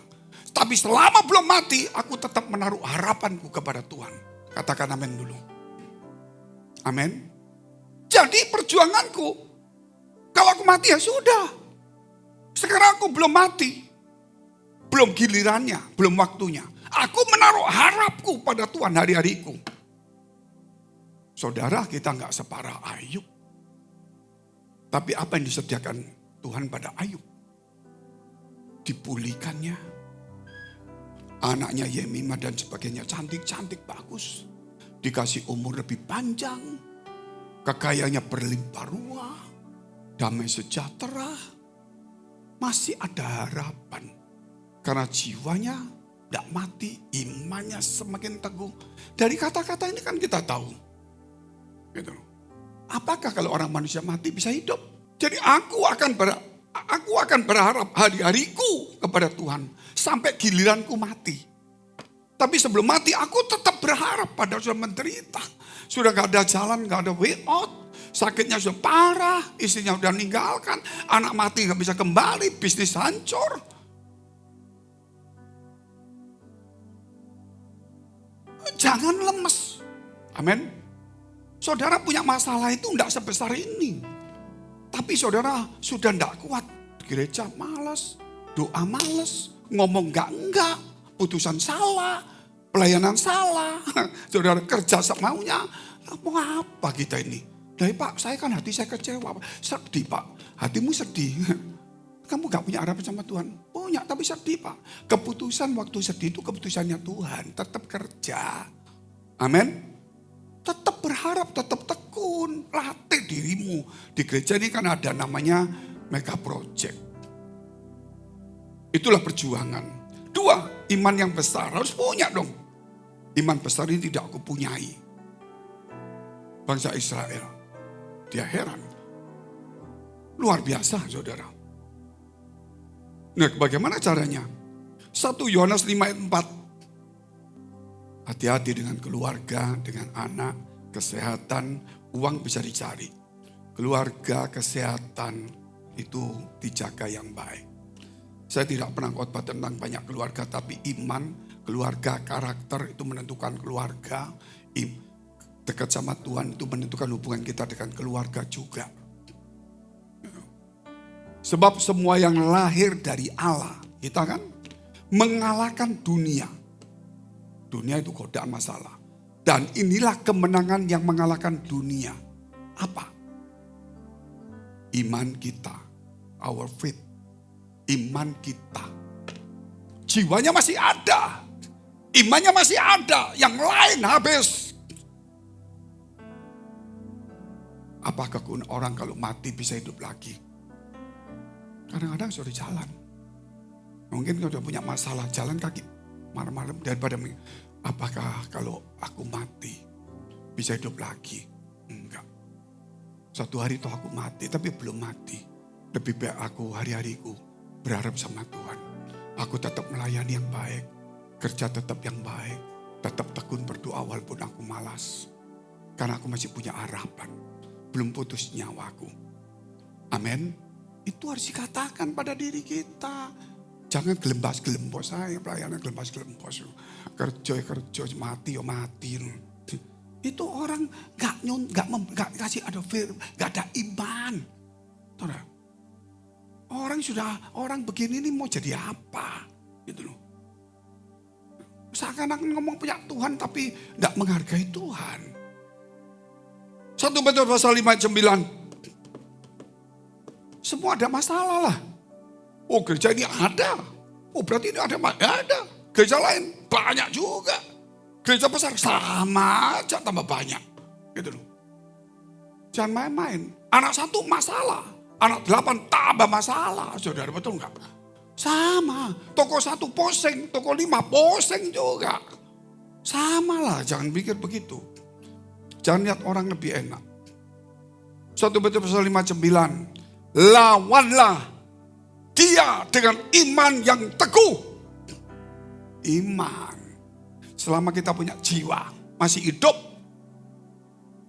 Tapi selama belum mati, aku tetap menaruh harapanku kepada Tuhan. Katakan amin dulu. Amin. Jadi perjuanganku, kalau aku mati ya sudah. Sekarang aku belum mati. Belum gilirannya, belum waktunya. Aku menaruh harapku pada Tuhan hari-hariku. Saudara, kita gak separah Ayub. Tapi apa yang disediakan Tuhan pada Ayub? Dipulihkannya. Anaknya Yemimah dan sebagainya cantik-cantik bagus. Dikasih umur lebih panjang. Kekayaannya berlimpah ruah. Damai sejahtera. Masih ada harapan. Karena jiwanya tidak mati. Imannya semakin teguh. Dari kata-kata ini kan kita tahu. Gitu. Apakah kalau orang manusia mati bisa hidup? Jadi aku akan berharap hari-hariku kepada Tuhan. Sampai giliranku mati. Tapi sebelum mati aku tetap berharap pada sudah menderita. Sudah gak ada jalan, gak ada way out. Sakitnya sudah parah, istrinya sudah meninggalkan. Anak mati gak bisa kembali, bisnis hancur. Jangan lemes. Amin. Saudara punya masalah itu tidak sebesar ini. Tapi saudara sudah tidak kuat gereja malas, doa malas, ngomong enggak, putusan salah, pelayanan salah. Saudara kerja semaunya, mau apa kita ini? Dari Pak, saya kan hati saya kecewa. Sedih Pak, hatimu sedih. Kamu gak punya harapan sama Tuhan? Punya, tapi sedih Pak. Keputusan waktu sedih itu keputusannya Tuhan. Tetap kerja. Amin. Tetap berharap, tetap tekun. Latih dirimu. Di gereja ini kan ada namanya Mega Project. Itulah perjuangan. 2, iman yang besar. Harus punya dong. Iman besar ini tidak aku punyai. Bangsa Israel. Dia heran. Luar biasa saudara. Nah bagaimana caranya? 1 Yohanes 5 ayat 4. Hati-hati dengan keluarga, dengan anak, kesehatan, uang bisa dicari. Keluarga, kesehatan itu dijaga yang baik. Saya tidak pernah khotbah tentang banyak keluarga, tapi iman, keluarga, karakter itu menentukan keluarga. Dekat sama Tuhan itu menentukan hubungan kita dengan keluarga juga. Sebab semua yang lahir dari Allah, kita kan mengalahkan dunia. Dunia itu godaan masalah. Dan inilah kemenangan yang mengalahkan dunia. Apa? Iman kita. Our faith. Iman kita. Jiwanya masih ada. Imannya masih ada. Yang lain habis. Apakah orang kalau mati bisa hidup lagi? Kadang-kadang sudah jalan. Mungkin kalau sudah punya masalah jalan kaki malam-malam daripada apakah kalau aku mati bisa hidup lagi? Enggak. Suatu hari toh aku mati tapi belum mati. Lebih baik aku hari-hariku berharap sama Tuhan. Aku tetap melayani yang baik, kerja tetap yang baik, tetap tekun berdoa walaupun aku malas. Karena aku masih punya harapan, belum putus nyawaku. Amin. Itu harus dikatakan pada diri kita. Jangan gelembas-gelembos saya, pelayanan gelembas-gelembos. Kerja mati ya mati. Itu orang gak kasih ada gak ada iman. Orang begini ini mau jadi apa? Gitu loh. Seakan-akan ngomong punya Tuhan tapi gak menghargai Tuhan. 1 Petrus pasal 5 ayat 9. Semua ada masalah lah. Oh gereja ini ada. Oh berarti ini ada. Gereja lain banyak juga. Gereja besar sama aja tambah banyak. Gitu loh. Jangan main-main. Anak 1 masalah. Anak 8 tambah masalah. Saudara betul enggak? Sama. Toko 1 poseng. Toko 5 poseng juga. Sama lah. Jangan pikir begitu. Jangan lihat orang lebih enak. 1 Petrus pasal 5 ayat 9. Lawanlah dia dengan iman yang teguh. Iman. Selama kita punya jiwa, masih hidup.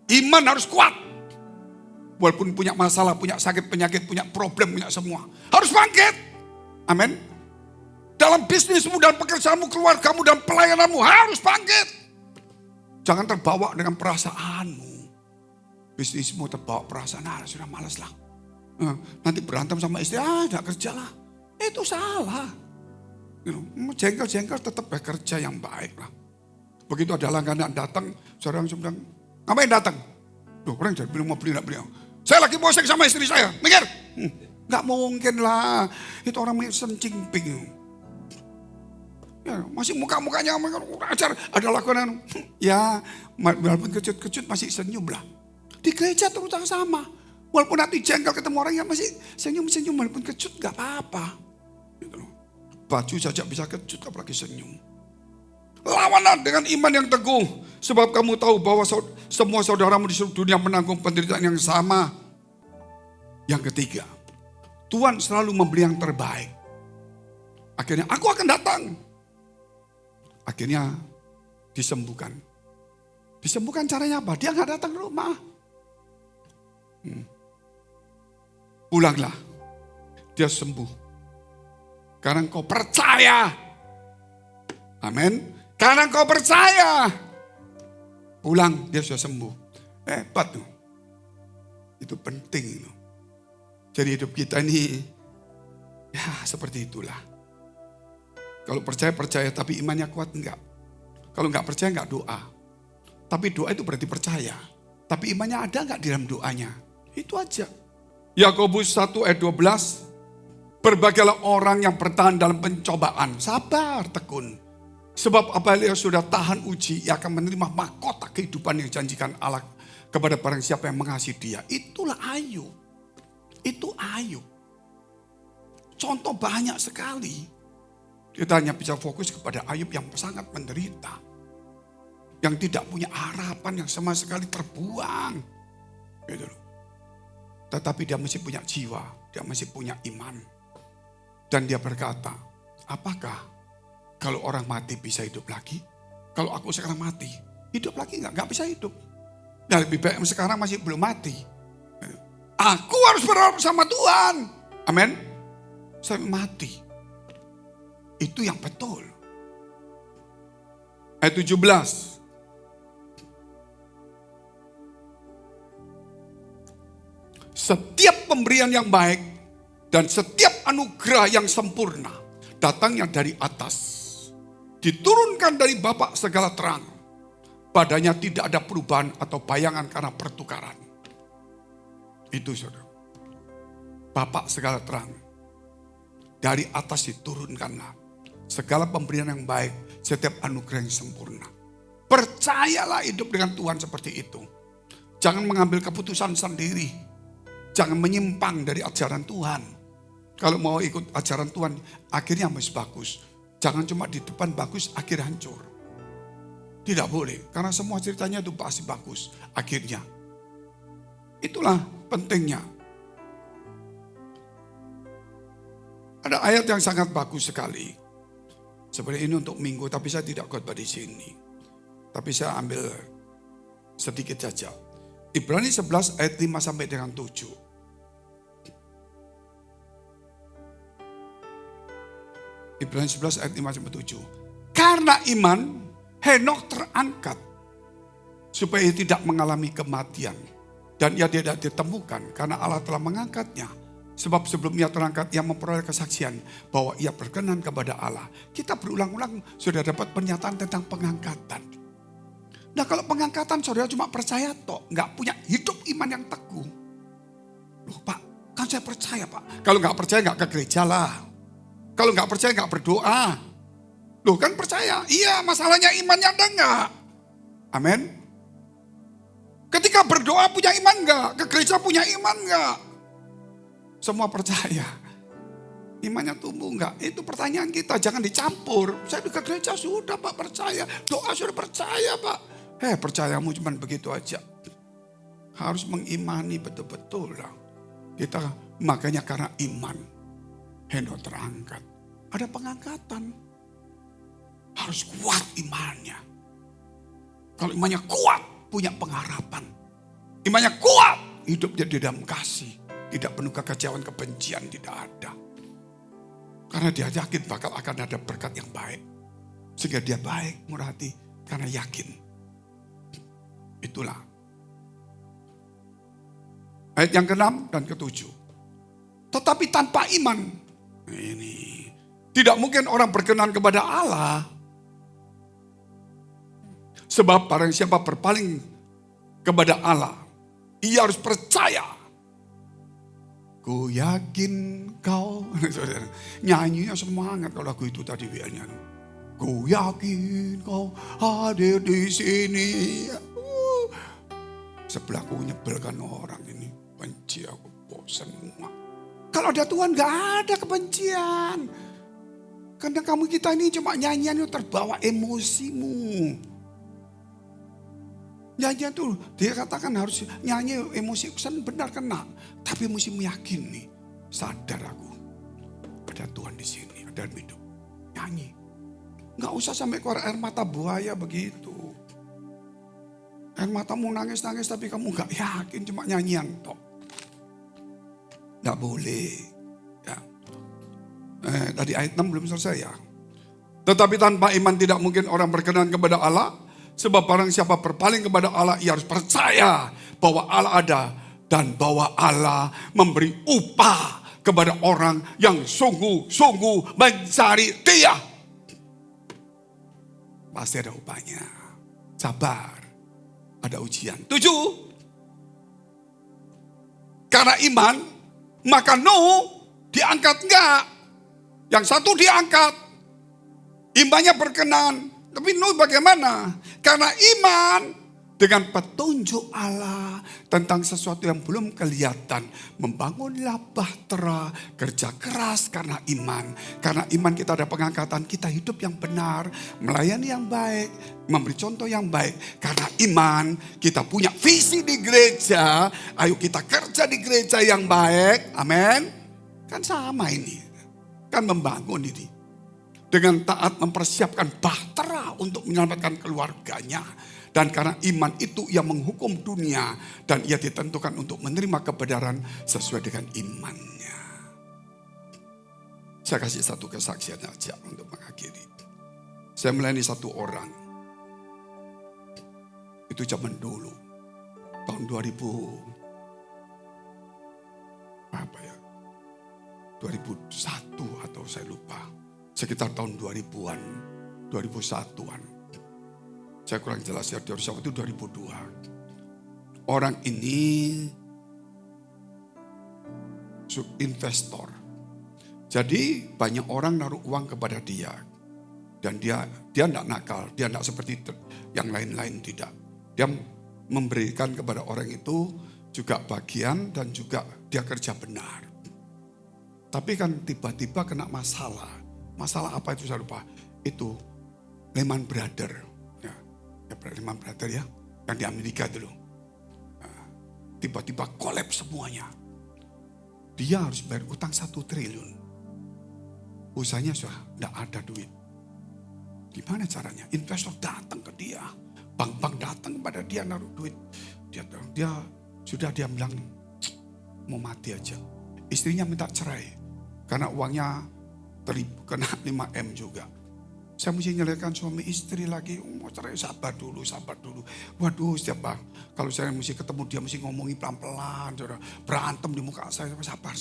Iman harus kuat. Walaupun punya masalah, punya sakit, penyakit, punya problem, punya semua. Harus bangkit. Amin. Dalam bisnismu dan pekerjaanmu, keluargamu dan pelayananmu harus bangkit. Jangan terbawa dengan perasaanmu. Bisnismu terbawa perasaan, sudah malas lah. Nanti berantem sama istri, tidak kerja lah. Itu salah. Jengkel-jengkel tetap bekerja yang baik lah. Begitu ada langganan datang, seorang bilang, ngapain datang? Duh, orang jadi bilang mau beli, enggak beli. Saya lagi bosan sama istri saya, mikir. Enggak mungkin lah, itu orang sencing ping. Ya, masih muka-mukanya ajar, ada lakukan. Ya, walaupun kejut-kejut masih senyum lah. Di gereja terutama sama. Walaupun nanti jengkel ketemu orang yang masih senyum-senyum, walaupun kejut gak apa-apa. Gitu. Baju saja bisa kejut, apalagi senyum. Lawanlah dengan iman yang teguh. Sebab kamu tahu bahwa semua saudaramu di seluruh dunia menanggung penderitaan yang sama. Yang ketiga, Tuhan selalu memberi yang terbaik. Akhirnya aku akan datang. Akhirnya disembuhkan. Disembuhkan caranya apa? Dia gak datang ke rumah. Pulanglah, dia sembuh. Karena engkau percaya. Amin. Karena engkau percaya. Pulang, dia sudah sembuh. Hebat tuh. Itu penting. Jadi hidup kita ini Ya seperti itulah. Kalau percaya tapi imannya kuat enggak. Kalau enggak percaya enggak doa. Tapi doa itu berarti percaya. Tapi imannya ada enggak di dalam doanya? Itu aja. Yakobus 1 ayat 12. Berbahagialah orang yang bertahan dalam pencobaan. Sabar, tekun. Sebab apabila ia sudah tahan uji, ia akan menerima mahkota kehidupan yang dijanjikan Allah kepada barang siapa yang mengasihi dia. Itulah Ayub. Itu Ayub. Contoh banyak sekali. Kita hanya bisa fokus kepada Ayub yang sangat menderita. Yang tidak punya harapan, yang sama sekali terbuang. Gitu loh. Tetapi dia masih punya jiwa, dia masih punya iman. Dan dia berkata, apakah kalau orang mati bisa hidup lagi? Kalau aku sekarang mati, hidup lagi enggak? Enggak bisa hidup. Nah lebih baik sekarang masih belum mati. Aku harus berharap sama Tuhan. Amin. Sampai mati. Itu yang betul. Ayat 17. Setiap pemberian yang baik dan setiap anugerah yang sempurna datangnya dari atas. Diturunkan dari Bapa segala terang. Padanya tidak ada perubahan atau bayangan karena pertukaran. Itu saudara. Bapa segala terang. Dari atas diturunkanlah. Segala pemberian yang baik. Setiap anugerah yang sempurna. Percayalah hidup dengan Tuhan seperti itu. Jangan mengambil keputusan sendiri. Jangan menyimpang dari ajaran Tuhan. Kalau mau ikut ajaran Tuhan, akhirnya masih bagus. Jangan cuma di depan bagus, akhir hancur. Tidak boleh, karena semua ceritanya itu pasti bagus. Akhirnya. Itulah pentingnya. Ada ayat yang sangat bagus sekali. Seperti ini untuk minggu, tapi saya tidak khotbah di sini. Tapi saya ambil sedikit saja. Ibrani 11 ayat 5 sampai dengan 7. Ibrani 11 ayat 5 sampai 7. Karena iman, Henokh terangkat supaya ia tidak mengalami kematian. Dan ia tidak ditemukan karena Allah telah mengangkatnya. Sebab sebelum ia terangkat, ia memperoleh kesaksian bahwa ia berkenan kepada Allah. Kita berulang-ulang sudah dapat pernyataan tentang pengangkatan. Nah kalau pengangkatan saudara cuma percaya toh, nggak punya hidup iman yang teguh. Loh Pak, kan saya percaya Pak. Kalau nggak percaya nggak ke gereja lah. Kalau nggak percaya nggak berdoa. Loh kan percaya. Iya masalahnya imannya ada nggak? Amin. Ketika berdoa punya iman nggak? Ke gereja punya iman nggak? Semua percaya. Imannya tumbuh nggak? Itu pertanyaan kita. Jangan dicampur. Saya ke gereja sudah Pak percaya. Doa sudah percaya Pak. Percayamu cuma begitu aja. Harus mengimani betul-betul lah. Kita makanya karena iman. Henokh terangkat. Ada pengangkatan. Harus kuat imannya. Kalau imannya kuat, punya pengharapan. Imannya kuat, hidupnya di dalam kasih. Tidak penuh kekecewaan, kebencian, tidak ada. Karena dia yakin bakal akan ada berkat yang baik. Sehingga dia baik, murah hati, karena yakin. Itulah. Ayat yang ke-6 dan ke-7. Tetapi tanpa iman, ini tidak mungkin orang berkenan kepada Allah. Sebab barang siapa berpaling kepada Allah, ia harus percaya. Ku yakin kau, nyanyinya semangat kalau lagu itu tadi biarnya. Ku yakin kau hadir di sini. Sebelahku nyebelkan orang ini, benci aku, bosan semua. Kalau ada Tuhan gak ada kebencian. Karena kamu kita ini cuma nyanyian itu terbawa emosimu. Nyanyian tuh dia katakan harus nyanyi emosi. Benar kena. Tapi mesti yakin nih. Sadar aku. Ada Tuhan di sini. Ada hidup. Nyanyi. Gak usah sampai keluar air mata buaya begitu. Air matamu nangis-nangis tapi kamu gak yakin cuma nyanyian tok. Gak boleh. Ya. Tadi ayat 6 belum selesai ya. Tetapi tanpa iman tidak mungkin orang berkenan kepada Allah. Sebab barang siapa berpaling kepada Allah, ia harus percaya bahwa Allah ada. Dan bahwa Allah memberi upah kepada orang yang sungguh-sungguh mencari Dia. Pasti ada upahnya. Sabar, ada ujian. 7. Karena iman, maka Nuh diangkat enggak. Yang satu diangkat, imannya berkenan. Tapi Nuh bagaimana? Karena iman dengan petunjuk Allah tentang sesuatu yang belum kelihatan. Membangunlah bahtera, kerja keras karena iman. Karena iman kita ada pengangkatan, kita hidup yang benar, melayani yang baik, memberi contoh yang baik. Karena iman kita punya visi di gereja, ayo kita kerja di gereja yang baik, amin. Kan sama ini, kan membangun ini. Dengan taat mempersiapkan bahtera untuk menyelamatkan keluarganya. Dan karena iman itu ia menghukum dunia. Dan ia ditentukan untuk menerima kebenaran sesuai dengan imannya. Saya kasih satu kesaksian aja untuk mengakhiri. Saya melayani satu orang. Itu zaman dulu. Tahun 2000. Apa ya? 2001 atau saya lupa. Sekitar tahun 2000-an. 2001-an. Saya kurang jelas ya, itu 2002. Orang ini investor. Jadi banyak orang naruh uang kepada dia. Dan dia tidak nakal, dia tidak seperti yang lain-lain, tidak. Dia memberikan kepada orang itu juga bagian dan juga dia kerja benar. Tapi kan tiba-tiba kena masalah. Masalah apa itu saya lupa. Itu Lehman Brothers. Lehman Brothers ya, yang di Amerika dulu. Tiba-tiba kolaps semuanya. Dia harus bayar utang 1 triliun. Usahanya sudah tidak ada duit. Gimana caranya? Investor datang ke dia. Bank-bank datang kepada dia naruh duit. Dia bilang mau mati aja. Istrinya minta cerai. Karena uangnya kena 5M juga. Saya mesti nyalakan suami istri lagi. Mau cerai, sabar dulu. Waduh, kalau saya mesti ketemu dia mesti ngomongin pelan-pelan. Berantem di muka saya. Sabar.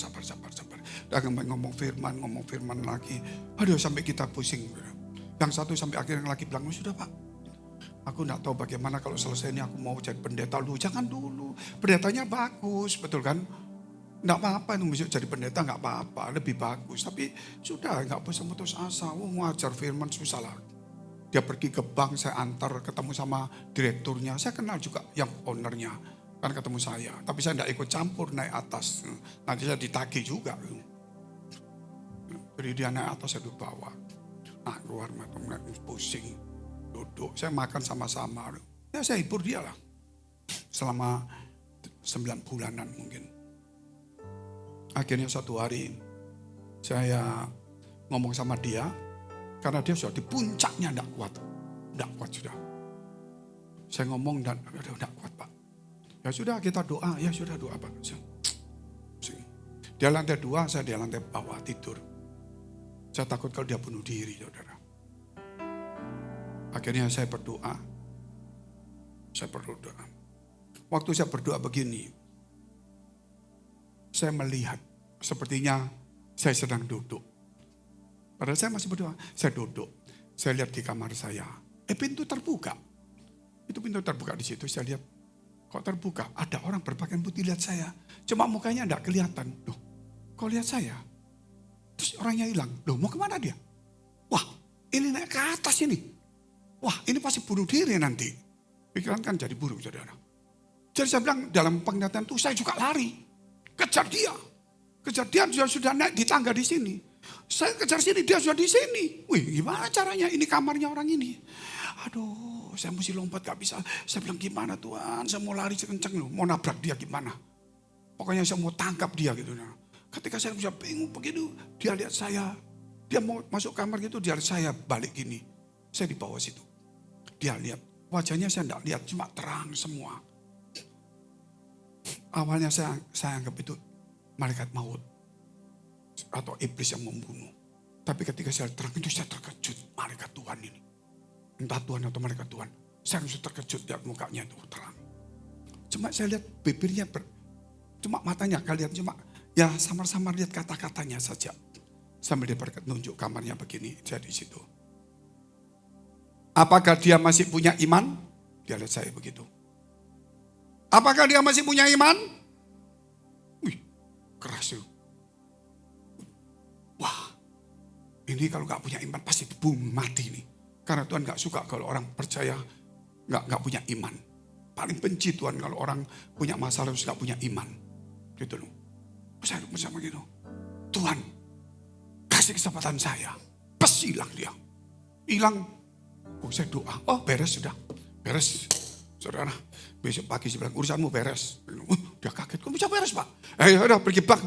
Dan ngomong firman lagi. Aduh, sampai kita pusing. Yang satu sampai akhirnya lagi bilang, sudah Pak. Aku enggak tahu bagaimana kalau selesai ini aku mau jadi pendeta dulu. Jangan dulu. Pendetanya bagus, betul kan? Enggak apa-apa itu besok jadi pendeta, enggak apa-apa, lebih bagus. Tapi sudah enggak bisa putus asa. Ngajar firman susah lah. Dia pergi ke bank, saya antar ketemu sama direkturnya. Saya kenal juga yang ownernya. Kan ketemu saya. Tapi saya enggak ikut campur naik atas. Nanti saya ditagih juga. Jadi dia naik atas, saya dibawa. Nah keluar pusing. Duduk, saya makan sama-sama. Ya saya hibur dia lah. Selama 9 bulanan mungkin. Akhirnya satu hari saya ngomong sama dia. Karena dia sudah di puncaknya tidak kuat sudah. Saya ngomong dan tidak kuat Pak. Ya sudah kita doa, ya sudah doa Pak. Dia lantai 2, saya di lantai bawah tidur. Saya takut kalau dia bunuh diri saudara. Akhirnya saya berdoa. Waktu saya berdoa begini. Saya melihat sepertinya saya sedang duduk. Padahal saya masih berdoa. Saya duduk. Saya lihat di kamar saya. Pintu terbuka. Itu pintu terbuka di situ. Saya lihat kok terbuka. Ada orang berpakaian putih lihat saya. Cuma mukanya enggak kelihatan. Loh, kok lihat saya? Terus orangnya hilang. Loh, mau kemana dia? Wah, ini naik ke atas ini. Wah, ini pasti bunuh diri nanti. Pikiran kan jadi buruk, saudara. Jadi saya bilang dalam penglihatan itu saya juga lari. Kejar dia. Dia sudah naik di tangga di sini. Saya kejar sini, dia sudah di sini. Wih, gimana caranya? Ini kamarnya orang ini. Aduh, saya mesti lompat gak bisa. Saya bilang gimana Tuhan, saya mau lari kenceng loh. Mau nabrak dia gimana. Pokoknya saya mau tangkap dia gitu. Ketika saya bisa bingung begitu, dia lihat saya. Dia mau masuk kamar gitu, dia lihat saya balik gini. Saya di bawah situ. Dia lihat, wajahnya saya enggak lihat, cuma terang semua. Awalnya saya anggap itu malaikat maut. Atau iblis yang membunuh. Tapi ketika saya terang itu saya terkejut. Malaikat Tuhan ini. Entah Tuhan atau malaikat Tuhan. Saya langsung terkejut lihat mukanya itu terang. Cuma saya lihat bibirnya cuma matanya kalian cuma Ya samar-samar lihat kata-katanya saja. Sambil dia nunjuk kamarnya begini, dia di situ. Apakah dia masih punya iman? Dia lihat saya begitu. Apakah dia masih punya iman? Wih, keras tuh. Wah, ini kalau gak punya iman pasti mati nih. Karena Tuhan gak suka kalau orang percaya gak punya iman. Paling benci Tuhan kalau orang punya masalah terus gak punya iman. Gitu loh. Saya duduk bersama gitu. Tuhan, kasih kesempatan saya. Pas hilang dia. Hilang. Oh, saya doa. Oh, beres sudah. Beres. Saudara, besok pagi saya bilang, urusanmu beres. Dia kaget. Kok bisa beres, Pak? Udah pergi bank.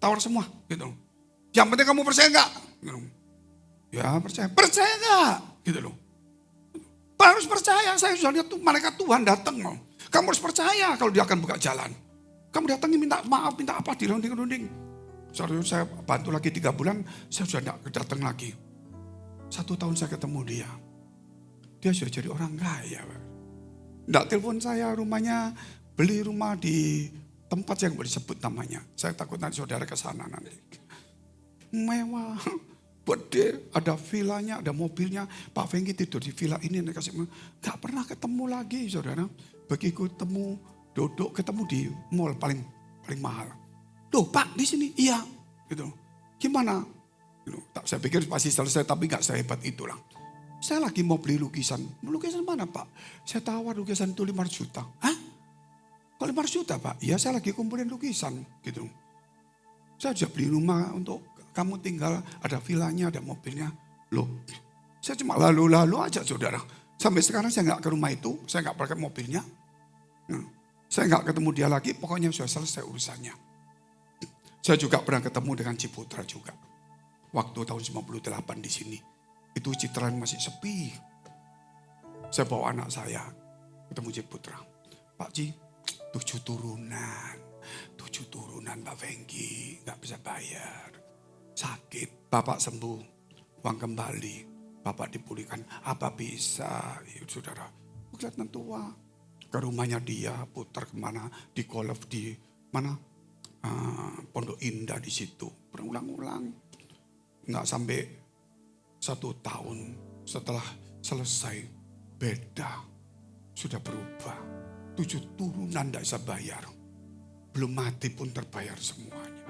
Tawar semua. Gitu. Yang penting kamu percaya enggak? Gitu. Ya percaya. Percaya enggak? Gitu loh. Harus percaya. Saya sudah lihat tuh malaikat Tuhan datang. Kamu harus percaya kalau dia akan buka jalan. Kamu datangnya minta maaf, minta apa, dirunding-runding. Saya bantu lagi 3 bulan, saya sudah tidak datang lagi. 1 tahun saya ketemu dia. Dia sudah jadi orang kaya. Tidak telepon saya, rumahnya beli rumah di tempat yang boleh disebut namanya. Saya takut nanti saudara ke sana nanti. Mewah, buat dia ada villanya, ada mobilnya. Pak Fengki tidur di villa ini. Gak pernah ketemu lagi saudara. Begitu ketemu, duduk ketemu di mall paling mahal. Loh Pak di sini, iya. Gitu. Gimana? Gitu. Saya pikir pasti selesai tapi gak sehebat itulah. Saya lagi mau beli lukisan. Lukisan mana Pak? Saya tawar lukisan itu 500 juta. Hah? Kok 500 juta Pak? Iya saya lagi kumpulin lukisan. Gitu. Saya sudah beli rumah untuk kamu tinggal. Ada villanya, ada mobilnya. Loh, saya cuma lalu-lalu aja saudara. Sampai sekarang saya gak ke rumah itu. Saya gak pakai mobilnya. Saya gak ketemu dia lagi. Pokoknya sudah selesai urusannya. Saya juga pernah ketemu dengan Ciputra juga. Waktu tahun 98 di sini. Itu Citraan masih sepi. Saya bawa anak saya ketemu Ciputra. Pak Ci, 7 turunan. 7 turunan Pak Fengki. Gak bisa bayar. Sakit. Bapak sembuh. Uang kembali. Bapak dipulihkan. Apa bisa? Ya, saudara. Kelihatan tua. Ke rumahnya dia. Putar kemana. Di golf di mana. Pondok Indah di situ. Berulang-ulang. Nggak sampai 1 tahun setelah selesai beda. Sudah berubah. 7 turunan tidak bisa bayar. Belum mati pun terbayar semuanya.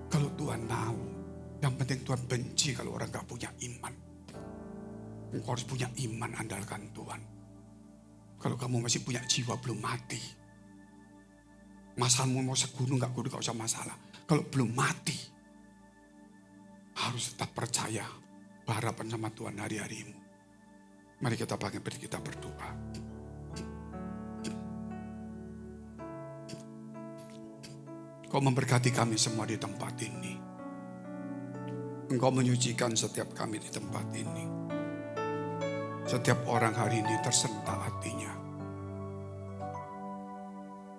Kalau Tuhan mau. Yang penting Tuhan benci kalau orang gak punya iman. Engkau harus punya iman, andalkan Tuhan. Kalau kamu masih punya jiwa belum mati. Masalahmu mau segunung gak kudu gak usah masalah. Kalau belum mati. Harus tetap percaya. Berharapan sama Tuhan hari-harimu. Mari kita bangkit, beri kita berdoa. Kau memberkati kami semua di tempat ini. Engkau menyucikan setiap kami di tempat ini. Setiap orang hari ini tersentak hatinya.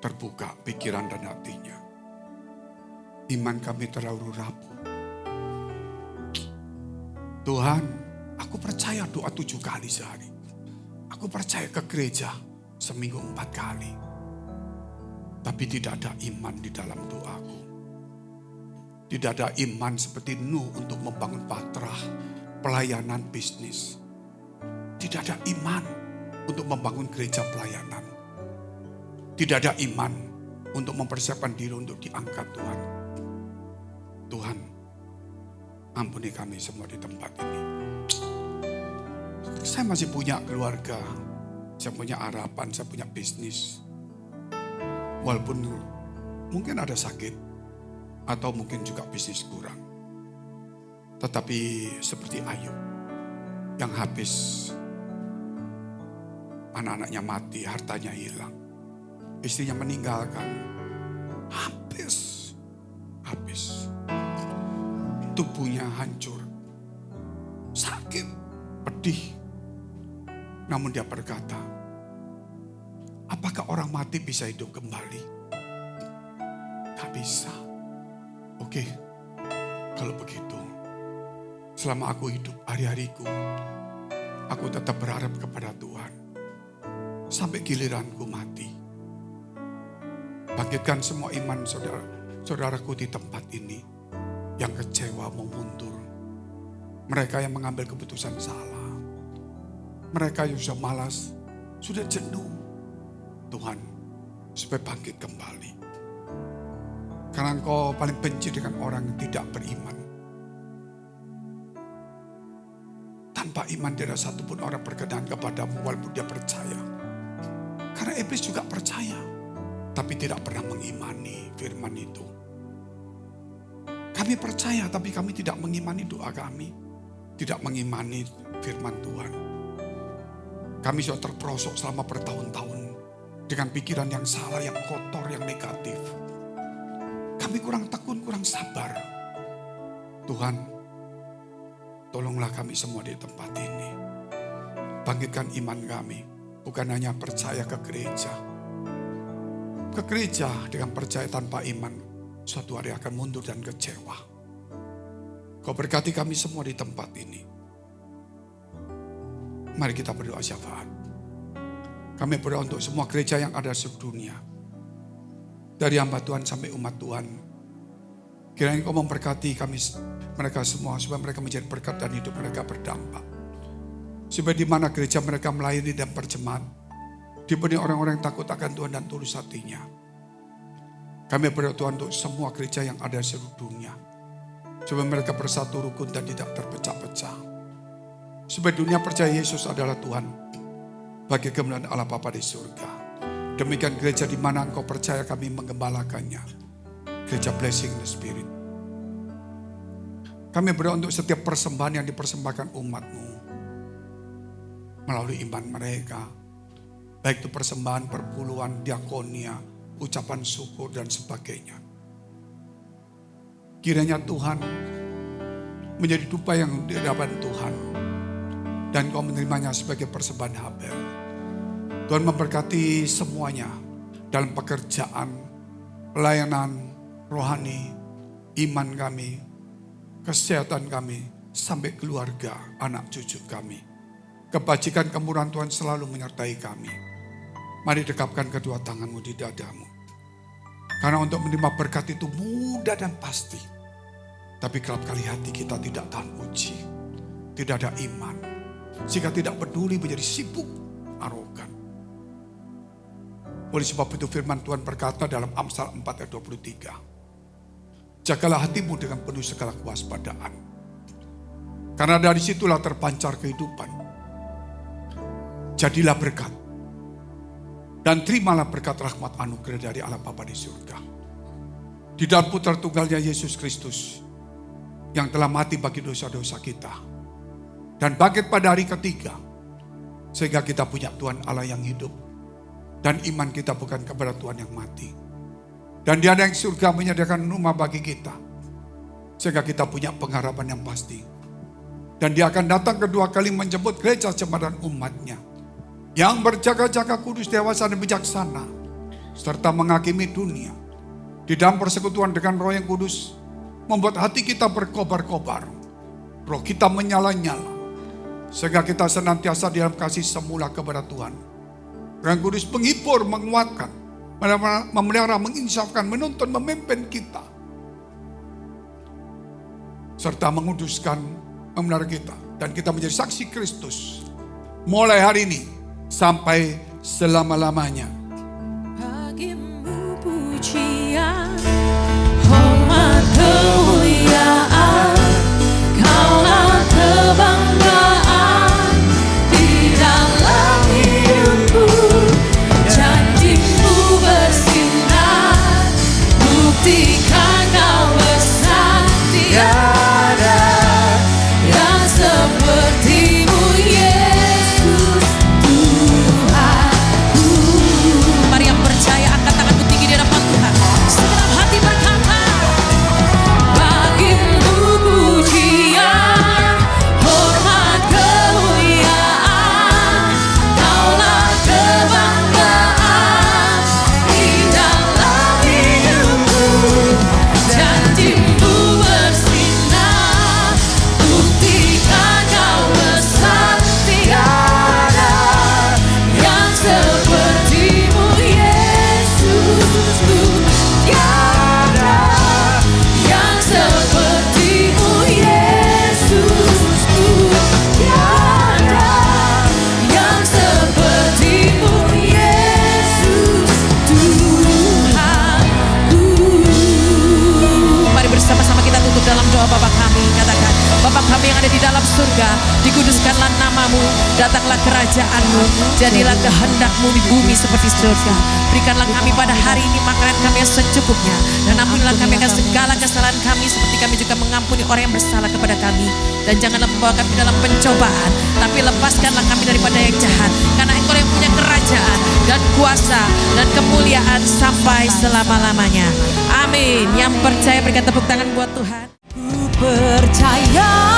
Terbuka pikiran dan hatinya. Iman kami terlalu rapuh. Tuhan, aku percaya doa 7 kali sehari. Aku percaya ke gereja seminggu 4 kali. Tapi tidak ada iman di dalam doaku. Tidak ada iman seperti Nuh untuk membangun bahtera, pelayanan bisnis. Tidak ada iman untuk membangun gereja pelayanan. Tidak ada iman untuk mempersiapkan diri untuk diangkat Tuhan. Tuhan, ampuni kami semua di tempat ini. Saya masih punya keluarga, saya punya harapan, saya punya bisnis. Walaupun mungkin ada sakit atau mungkin juga bisnis kurang. Tetapi seperti Ayub yang habis anak-anaknya mati, hartanya hilang. Istrinya meninggalkan. Habis. Tubuhnya hancur. Sakit, pedih. Namun dia berkata, apakah orang mati bisa hidup kembali? Gak bisa. Oke, kalau begitu, selama aku hidup hari-hariku, aku tetap berharap kepada Tuhan. Sampai giliranku mati. Bangkitkan semua iman saudaraku di tempat ini. Yang kecewa mau mundur. Mereka yang mengambil keputusan salah. Mereka yang sudah malas, sudah jenuh. Tuhan, supaya bangkit kembali. Karena Engkau paling benci dengan orang yang tidak beriman. Tanpa iman tidak ada satupun orang berkenan kepadamu walaupun dia percaya. Karena iblis juga percaya. Tapi tidak pernah mengimani firman itu. Kami percaya tapi kami tidak mengimani doa kami. Tidak mengimani firman Tuhan. Kami sudah terperosok selama bertahun-tahun. Dengan pikiran yang salah, yang kotor, yang negatif. Kami kurang tekun, kurang sabar. Tuhan, tolonglah kami semua di tempat ini. Bangkitkan iman kami. Bukan hanya percaya ke gereja. Ke gereja dengan percaya tanpa iman, suatu hari akan mundur dan kecewa. Kau berkati kami semua di tempat ini. Mari kita berdoa syafaat. Kami berdoa untuk semua gereja yang ada di seluruh dunia. Dari hamba Tuhan sampai umat Tuhan. Kiranya Kau memberkati kami, mereka semua, supaya mereka menjadi berkat dan hidup mereka berdampak. Supaya di mana gereja mereka melayani dan berjemaat, dipenuhi orang-orang yang takut akan Tuhan dan tulus hatinya. Kami berdoa Tuhan untuk semua gereja yang ada di seluruh dunia. Supaya mereka bersatu rukun dan tidak terpecah-pecah. Supaya dunia percaya Yesus adalah Tuhan. Bagi kemuliaan Allah Bapa di surga. Demikian gereja di mana Engkau percaya kami menggembalakannya. Gereja Blessing in the Spirit. Kami berdoa untuk setiap persembahan yang dipersembahkan umat-Mu. Melalui iman mereka. Baik itu persembahan, perpuluhan, diakonia, ucapan syukur dan sebagainya. Kiranya Tuhan menjadi dupa yang di hadapan Tuhan. Dan Kau menerimanya sebagai persembahan Habel. Tuhan memberkati semuanya dalam pekerjaan, pelayanan, rohani, iman kami, kesehatan kami, sampai keluarga, anak cucu kami. Kebajikan kemurahan Tuhan selalu menyertai kami. Mari dekapkan kedua tanganmu di dadamu. Karena untuk menerima berkat itu mudah dan pasti. Tapi kerap kali hati kita tidak tahan uji. Tidak ada iman. Jika tidak peduli menjadi sibuk, arogan. Oleh sebab itu firman Tuhan berkata dalam Amsal 4 ayat 23. Jagalah hatimu dengan penuh segala kewaspadaan. Karena dari situlah terpancar kehidupan. Jadilah berkat. Dan terimalah berkat rahmat anugerah dari Allah Bapa di surga. Di dalam putra tunggalnya Yesus Kristus. Yang telah mati bagi dosa-dosa kita. Dan bangkit pada hari ketiga. Sehingga kita punya Tuhan Allah yang hidup. Dan iman kita bukan kepada Tuhan yang mati. Dan Dia yang surga menyediakan rumah bagi kita. Sehingga kita punya pengharapan yang pasti. Dan Dia akan datang kedua kali menjemput gereja jemaat dan umatnya. Yang berjaga-jaga kudus, dewasa dan bijaksana. Serta menghakimi dunia. Di dalam persekutuan dengan Roh yang kudus. Membuat hati kita berkobar-kobar. Roh kita menyala-nyala. Sehingga kita senantiasa dalam kasih semula kepada Tuhan. Roh Kudus menghibur, menguatkan, memelihara, menginsafkan, menuntun, memimpin kita. Serta menguduskan, memelihara kita. Dan kita menjadi saksi Kristus. Mulai hari ini sampai selama-lamanya. Bagimu pujian, hormat, kemuliaan, Kaulah kebanggaan di dalam hidupku. Janjimu bersinar, buktikan Kau besar. Tiada yang sepertimu Yesus Tuhanku. surga, dikuduskanlah namamu, datanglah kerajaanmu, jadilah kehendakmu di bumi seperti surga. Berikanlah kami pada hari ini makanan kami yang secukupnya, dan ampunilah kami akan segala kesalahan kami seperti kami juga mengampuni orang yang bersalah kepada kami. Dan janganlah membawa kami dalam pencobaan, tapi lepaskanlah kami daripada yang jahat, karena Engkau yang punya kerajaan dan kuasa dan kemuliaan sampai selama-lamanya. Amin. Yang percaya berikan tepuk tangan buat Tuhan. Ku percaya